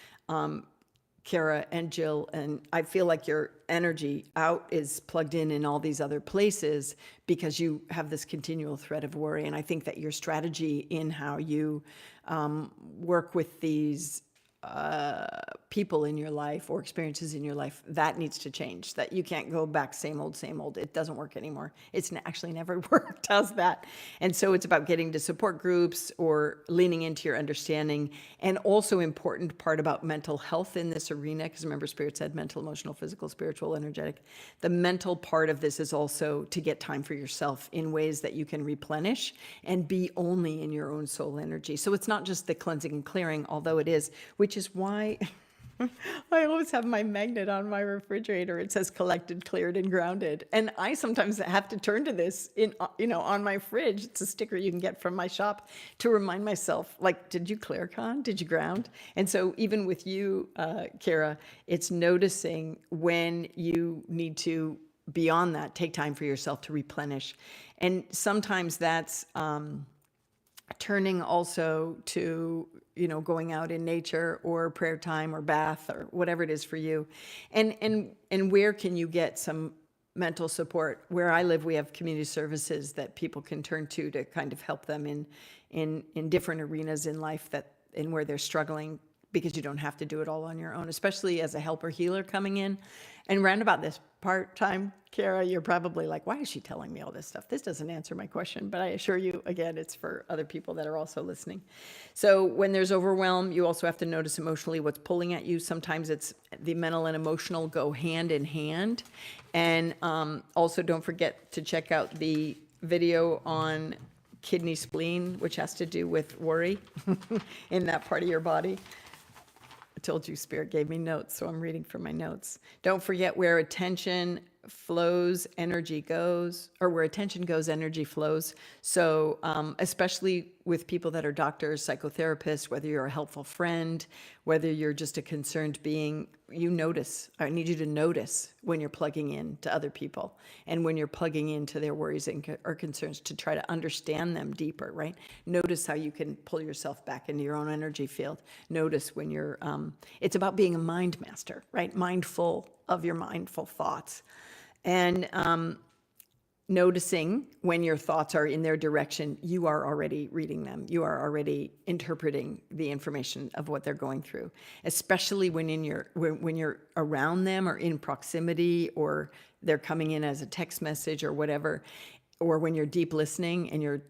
Kara and Jill, and I feel like your energy out is plugged in all these other places because you have this continual thread of worry. And I think that your strategy in how you work with these people in your life or experiences in your life, that needs to change. That you can't go back same old. It doesn't work anymore. It's actually never worked. How's that? And so it's about getting to support groups or leaning into your understanding. And also important part about mental health in this arena, because remember, Spirit said mental, emotional, physical, spiritual, energetic. The mental part of this is also to get time for yourself in ways that you can replenish and be only in your own soul energy. So it's not just the cleansing and clearing, although it is, which is why I always have my magnet on my refrigerator. It says collected, cleared, and grounded. And I sometimes have to turn to this on my fridge. It's a sticker you can get from my shop to remind myself, like, did you clear, Con? Did you ground? And so even with you, Kara, it's noticing when you need to, beyond that, take time for yourself to replenish. And sometimes that's turning also to, going out in nature or prayer time or bath or whatever it is for you. And where can you get some mental support? Where I live, we have community services that people can turn to kind of help them in different arenas in life in where they're struggling, because you don't have to do it all on your own, especially as a helper healer coming in. And round about this part-time, Kara, you're probably like, why is she telling me all this stuff? This doesn't answer my question, but I assure you, again, it's for other people that are also listening. So when there's overwhelm, you also have to notice emotionally what's pulling at you. Sometimes it's the mental and emotional go hand in hand. And also don't forget to check out the video on kidney spleen, which has to do with worry in that part of your body. I told you Spirit gave me notes, so I'm reading from my notes. Don't forget, where attention flows, energy goes, or where attention goes, energy flows. So especially with people that are doctors, psychotherapists, whether you're a helpful friend, whether you're just a concerned being, you notice. I need you to notice when you're plugging in to other people and when you're plugging into their worries or concerns to try to understand them deeper, right? Notice how you can pull yourself back into your own energy field. Notice when you're, it's about being a mind master, right? Mindful of your mindful thoughts. And noticing when your thoughts are in their direction, you are already reading them. You are already interpreting the information of what they're going through, especially when when you're around them or in proximity, or they're coming in as a text message or whatever, or when you're deep listening and you're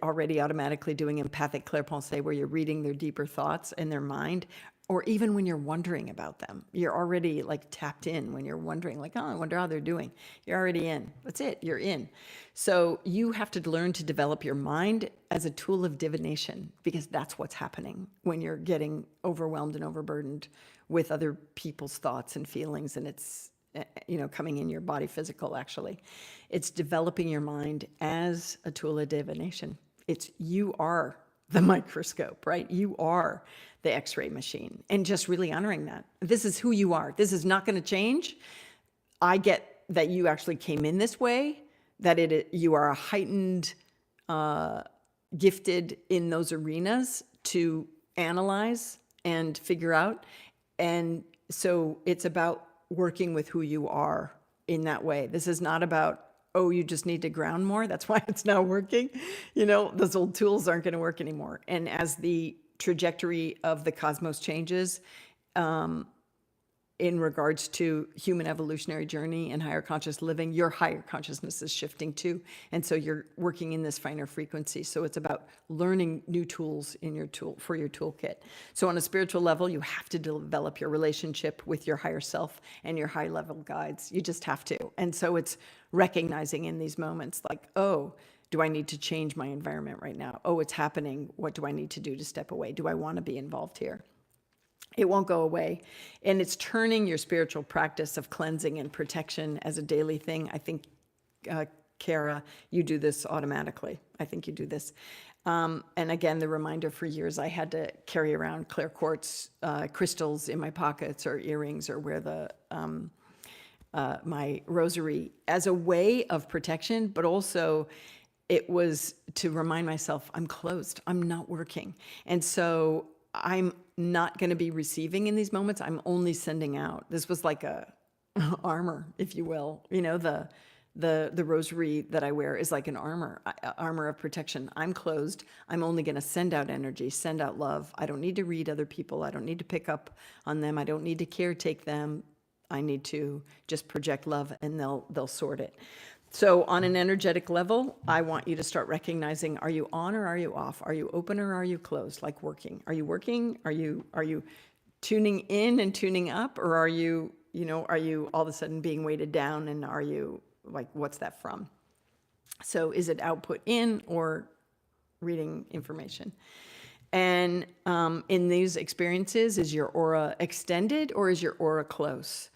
already automatically doing empathic clairvoyance, where you're reading their deeper thoughts and their mind. Or even when you're wondering about them, you're already like tapped in. When you're wondering, like, oh, I wonder how they're doing. You're already in. That's it. You're in. So you have to learn to develop your mind as a tool of divination, because that's what's happening when you're getting overwhelmed and overburdened with other people's thoughts and feelings, and it's, coming in your body physical, actually. It's developing your mind as a tool of divination. You are the microscope, right? You are the X-ray machine, and just really honoring that. This is who you are. This is not going to change. I get that you actually came in this way, that you are a heightened, gifted in those arenas to analyze and figure out. And so it's about working with who you are in that way. This is not about, oh, you just need to ground more. That's why it's not working. Those old tools aren't going to work anymore. And as the trajectory of the cosmos changes, in regards to human evolutionary journey and higher conscious living, your higher consciousness is shifting too. And so you're working in this finer frequency. So it's about learning new tools in your for your toolkit. So on a spiritual level, you have to develop your relationship with your higher self and your high level guides. You just have to. And so it's recognizing in these moments, like, oh, do I need to change my environment right now? Oh, it's happening. What do I need to do to step away? Do I want to be involved here? It won't go away. And it's turning your spiritual practice of cleansing and protection as a daily thing. I think, Kara, you do this automatically. I think you do this. And again, the reminder, for years, I had to carry around clear quartz crystals in my pockets or earrings, or wear my rosary as a way of protection, but also it was to remind myself, I'm closed, I'm not working. And so I'm not going to be receiving in these moments. I'm only sending out. This was like a armor, if you will. The rosary that I wear is like an armor of protection. I'm closed. I'm only going to send out energy, send out love. I don't need to read other people. I don't need to pick up on them. I don't need to caretake them. I need to just project love, and they'll sort it. So on an energetic level, I want you to start recognizing, are you on or are you off? Are you open or are you closed? Like working. Are you working? Are you tuning in and tuning up? Or are you all of a sudden being weighted down, and are you like, what's that from? So is it output in or reading information? And in these experiences, is your aura extended or is your aura close?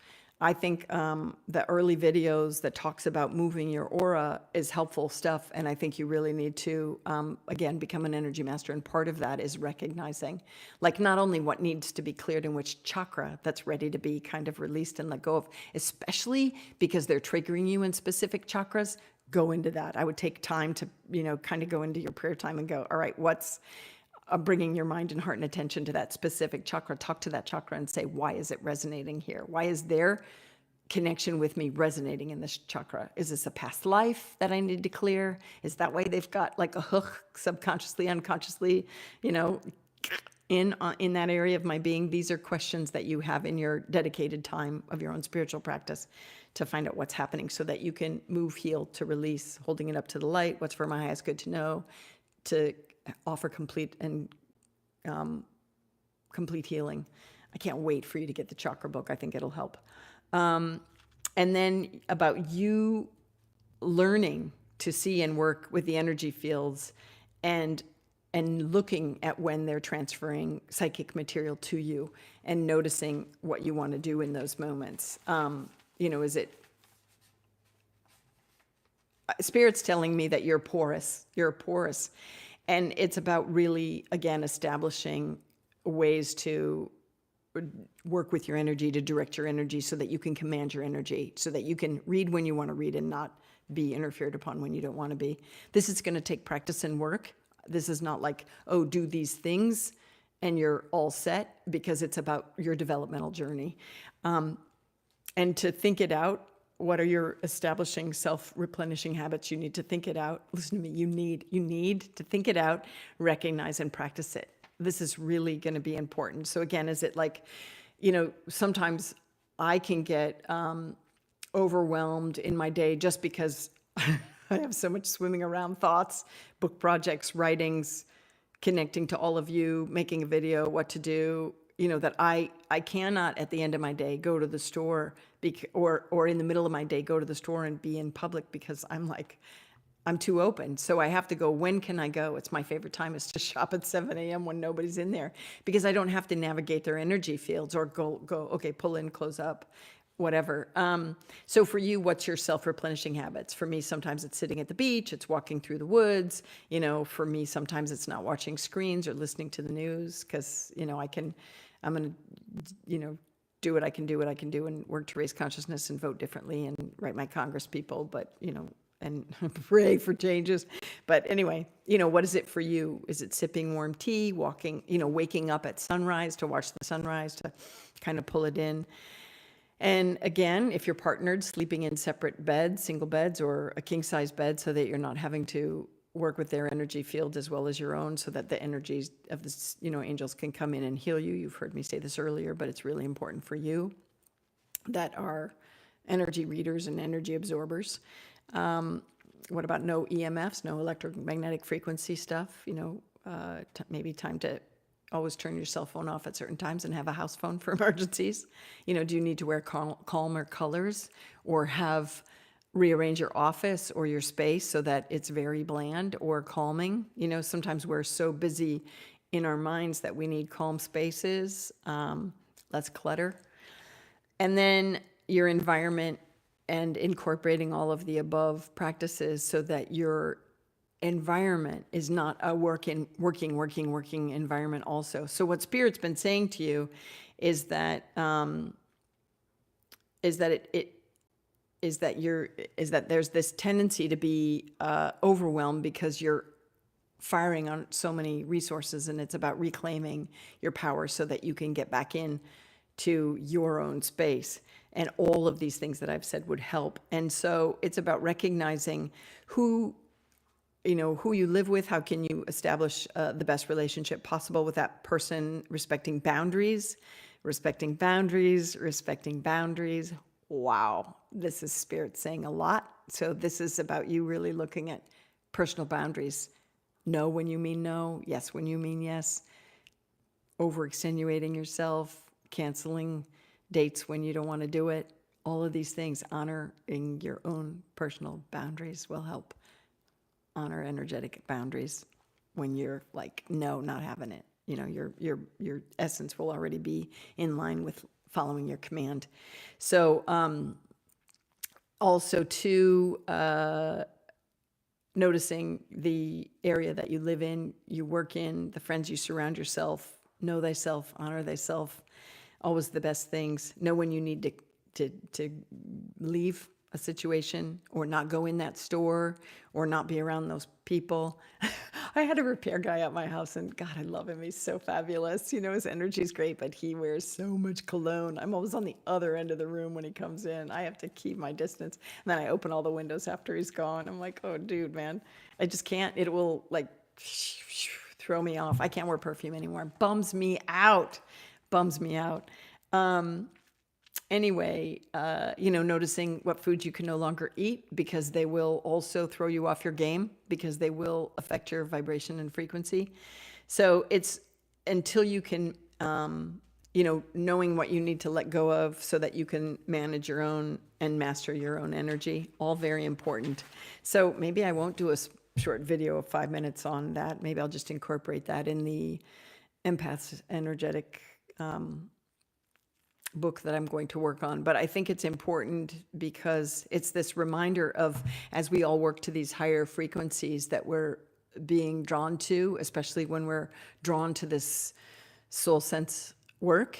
I think the early videos that talks about moving your aura is helpful stuff. And I think you really need to, again, become an energy master. And part of that is recognizing, like, not only what needs to be cleared in which chakra that's ready to be kind of released and let go of, especially because they're triggering you in specific chakras. go into that. I would take time to, kind of go into your prayer time and go, all right, what's bringing your mind and heart and attention to that specific chakra? Talk to that chakra and say, why is it resonating here? Why is their connection with me resonating in this chakra? Is this a past life that I need to clear? Is that why they've got like a hook subconsciously, unconsciously, in that area of my being? These are questions that you have in your dedicated time of your own spiritual practice to find out what's happening so that you can move, heal, to release, holding it up to the light. What's for my highest good to know, to offer complete healing. I can't wait for you to get the chakra book. I think it'll help. And then about you learning to see and work with the energy fields and looking at when they're transferring psychic material to you and noticing what you want to do in those moments. Is it Spirit's telling me that you're porous, and it's about really, again, establishing ways to work with your energy, to direct your energy so that you can command your energy, so that you can read when you want to read and not be interfered upon when you don't want to be. This is going to take practice and work. This is not like, oh, do these things and you're all set, because it's about your developmental journey. And to think it out, what are your establishing self-replenishing habits? You need to think it out. Listen to me, you need to think it out, recognize and practice it. This is really going to be important. So again, is it like, sometimes I can get overwhelmed in my day just because I have so much swimming around thoughts, book projects, writings, connecting to all of you, making a video, what to do, that I cannot at the end of my day go to the store or in the middle of my day go to the store and be in public, because I'm too open. So I have to go, when can I go? It's my favorite time is to shop at 7 a.m. when nobody's in there, because I don't have to navigate their energy fields or go, okay, pull in, close up, whatever. So for you, what's your self-replenishing habits? For me, sometimes it's sitting at the beach, it's walking through the woods. For me, sometimes it's not watching screens or listening to the news, because, I'm going to, do what I can do and work to raise consciousness and vote differently and write my Congress people, but, and pray for changes. But anyway, what is it for you? Is it sipping warm tea, walking, waking up at sunrise to watch the sunrise, to kind of pull it in? And again, if you're partnered, sleeping in separate beds, single beds, or a king size bed, so that you're not having to work with their energy field as well as your own, so that the energies of the, angels can come in and heal you. You've heard me say this earlier, but it's really important for you that are energy readers and energy absorbers. What about no EMFs, no electromagnetic frequency stuff? Maybe time to always turn your cell phone off at certain times and have a house phone for emergencies. Do you need to wear calmer colors, or rearrange your office or your space so that it's very bland or calming? Sometimes we're so busy in our minds that we need calm spaces, less clutter. And then your environment, and incorporating all of the above practices so that your environment is not a working environment also. So what Spirit's been saying to you is that there's this tendency to be overwhelmed because you're firing on so many resources, and it's about reclaiming your power so that you can get back in to your own space. And all of these things that I've said would help. And so it's about recognizing who you live with. How can you establish the best relationship possible with that person? Respecting boundaries. Wow, this is Spirit saying a lot. So this is about you really looking at personal boundaries. No when you mean no, yes when you mean yes. Over-extenuating yourself, canceling dates when you don't want to do it. All of these things, honoring your own personal boundaries will help. Honor energetic boundaries when you're like, no, not having it. Your essence will already be in line with following your command. So also too, noticing the area that you live in, you work in, the friends you surround yourself, know thyself, honor thyself, always the best things. Know when you need to leave a situation, or not go in that store, or not be around those people. I had a repair guy at my house, and God, I love him. He's so fabulous. His energy's great, but he wears so much cologne. I'm always on the other end of the room when he comes in. I have to keep my distance. And then I open all the windows after he's gone. I'm like, oh, dude, man, I just can't. It will like throw me off. I can't wear perfume anymore. Bums me out. Bums me out. Anyway, noticing what foods you can no longer eat, because they will also throw you off your game, because they will affect your vibration and frequency. So it's until you can, knowing what you need to let go of so that you can manage your own and master your own energy, all very important. So maybe I won't do a short video of 5 minutes on that. Maybe I'll just incorporate that in the Empath's energetic book that I'm going to work on. But I think it's important because it's this reminder of, as we all work to these higher frequencies that we're being drawn to, especially when we're drawn to this soul sense work,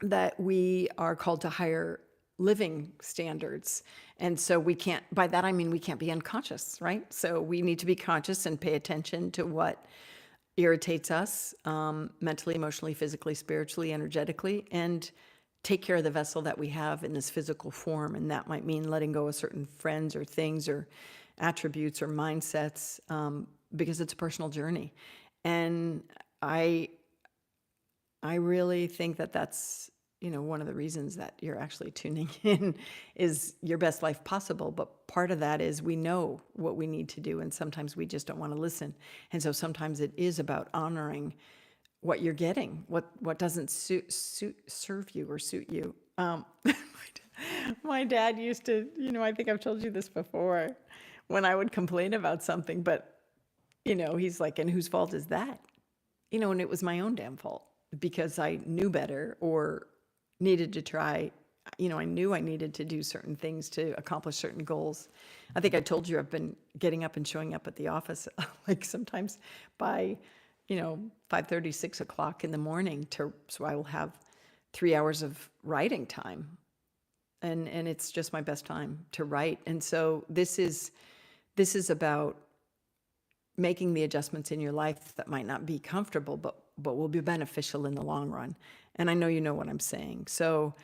that we are called to higher living standards. And so we can't, by that I mean we can't be unconscious, right? So we need to be conscious and pay attention to what irritates us, mentally, emotionally, physically, spiritually, energetically, and take care of the vessel that we have in this physical form. And that might mean letting go of certain friends or things or attributes or mindsets, because it's a personal journey. And I really think that that's, one of the reasons that you're actually tuning in is your best life possible. But part of that is we know what we need to do, and sometimes we just don't want to listen. And so sometimes it is about honoring what you're getting, what doesn't serve you or suit you. My dad used to, I think I've told you this before, when I would complain about something, but, he's like, and whose fault is that? And it was my own damn fault, because I knew better or needed to try. I knew I needed to do certain things to accomplish certain goals. I think I told you I've been getting up and showing up at the office like sometimes by 5:30, 6 o'clock in the morning, so I will have 3 hours of writing time, and it's just my best time to write. And so this is about making the adjustments in your life that might not be comfortable, but will be beneficial in the long run. And I know you know what I'm saying. So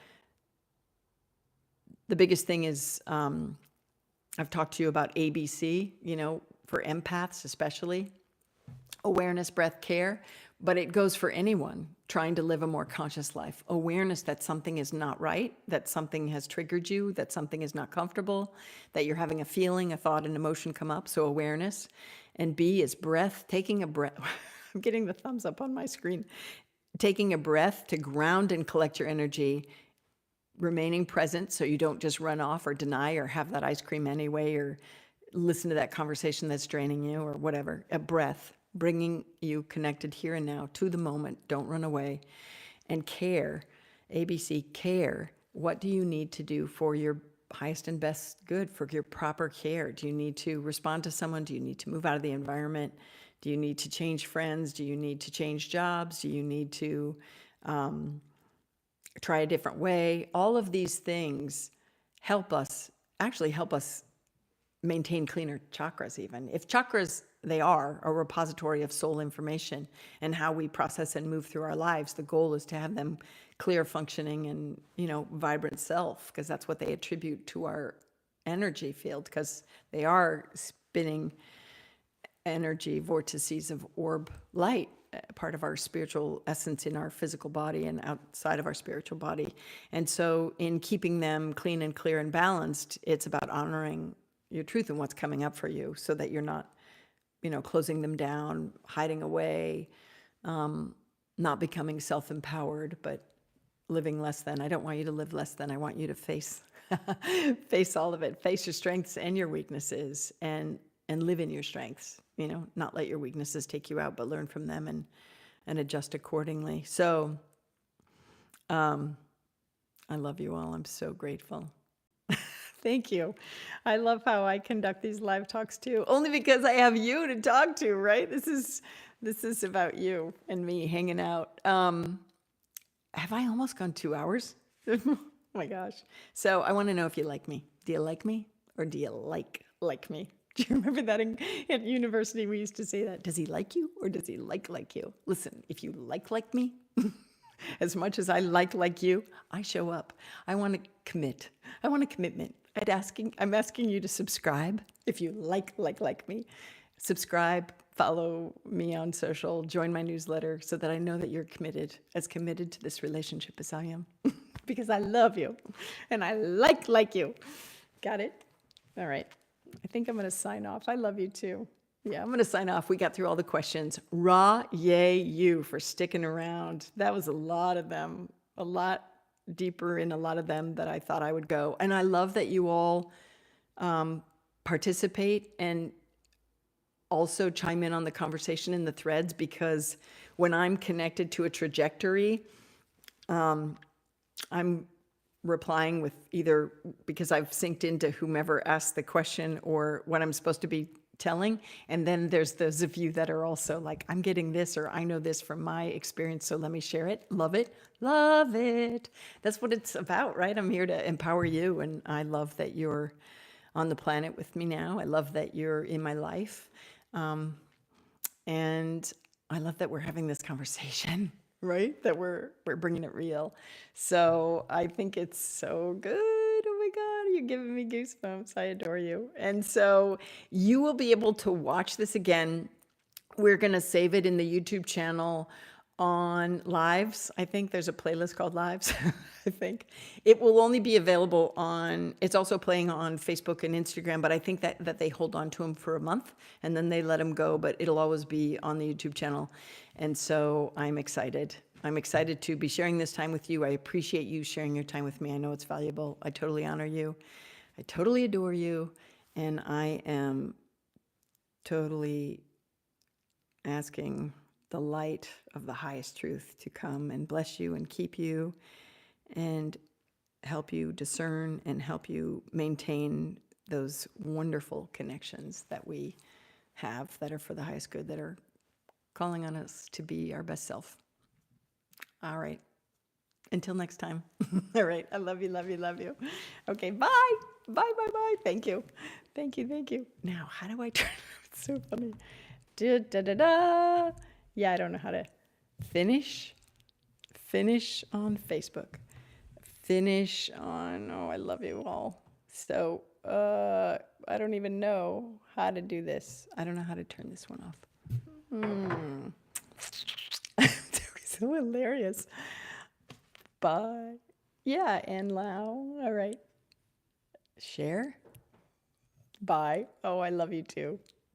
the biggest thing is, I've talked to you about ABC, for empaths especially, awareness, breath, care, but it goes for anyone trying to live a more conscious life. Awareness that something is not right, that something has triggered you, that something is not comfortable, that you're having a feeling, a thought, an emotion come up. So awareness. And B is breath, taking a breath. I'm getting the thumbs up on my screen. Taking a breath to ground and collect your energy, remaining present so you don't just run off or deny or have that ice cream anyway or listen to that conversation that's draining you or whatever. A breath, bringing you connected here and now to the moment. Don't run away. And care, ABC, care. What do you need to do for your highest and best good, for your proper care? Do you need to respond to someone? Do you need to move out of the environment? Do you need to change friends? Do you need to change jobs? Do you need to try a different way? All of these things help us maintain cleaner chakras even. If chakras, they are a repository of soul information and how we process and move through our lives, the goal is to have them clear, functioning, and, vibrant self, because that's what they attribute to our energy field, because they are spinning energy vortices of orb light, part of our spiritual essence in our physical body and outside of our spiritual body. And so in keeping them clean and clear and balanced, it's about honoring your truth and what's coming up for you so that you're not, closing them down, hiding away, not becoming self-empowered, but living less than. I don't want you to live less than. I want you to face all of it, face your strengths and your weaknesses, and live in your strengths, not let your weaknesses take you out, but learn from them and adjust accordingly. So I love you all. I'm so grateful. Thank you. I love how I conduct these live talks too, only because I have you to talk to, right? This is about you and me hanging out. Have I almost gone 2 hours? my gosh. So I want to know if you like me. Do you like me? Or do you like me? Do you remember that at university? We used to say that. Does he like you or does he like you? Listen, if you like me, as much as I like you, I show up. I want to commit. I want a commitment. I'm asking you to subscribe if you like me. Subscribe, follow me on social, join my newsletter so that I know that you're as committed to this relationship as I am. Because I love you and I like you. Got it? All right. I think I'm going to sign off. I love you too. Yeah, I'm going to sign off. We got through all the questions. Yay you for sticking around. That was a lot of them, a lot deeper in a lot of them that I thought I would go. And I love that you all participate and also chime in on the conversation in the threads, because when I'm connected to a trajectory, I'm replying with either because I've synced into whomever asked the question or what I'm supposed to be telling. And then there's those of you that are also like, I'm getting this, or I know this from my experience, so let me share it. Love it. Love it. That's what it's about, right? I'm here to empower you. And I love that you're on the planet with me now. I love that you're in my life. And I love that we're having this conversation, right? That we're bringing it real. So I think it's so good. Oh my God, you're giving me goosebumps. I adore you. And so you will be able to watch this again. We're going to save it in the YouTube channel on lives. I think there's a playlist called lives. I think it will only be available it's also playing on Facebook and Instagram, but I think that they hold on to them for a month and then they let them go, but it'll always be on the YouTube channel. And so I'm excited. I'm excited to be sharing this time with you. I appreciate you sharing your time with me. I know it's valuable. I totally honor you. I totally adore you. And I am totally asking the light of the highest truth to come and bless you and keep you and help you discern and help you maintain those wonderful connections that we have that are for the highest good, that are calling on us to be our best self. All right. Until next time. All right. I love you, love you, love you. Okay. Bye. Bye, bye, bye. Thank you. Thank you. Thank you. Now, how do I turn? It's so funny. Da, da, da, da. Yeah, I don't know how to finish on Facebook. Finish on, oh, I love you all. So, I don't even know how to do this. I don't know how to turn this one off. So hilarious. Bye. Yeah, and Lau. All right. Share. Bye. Oh, I love you too.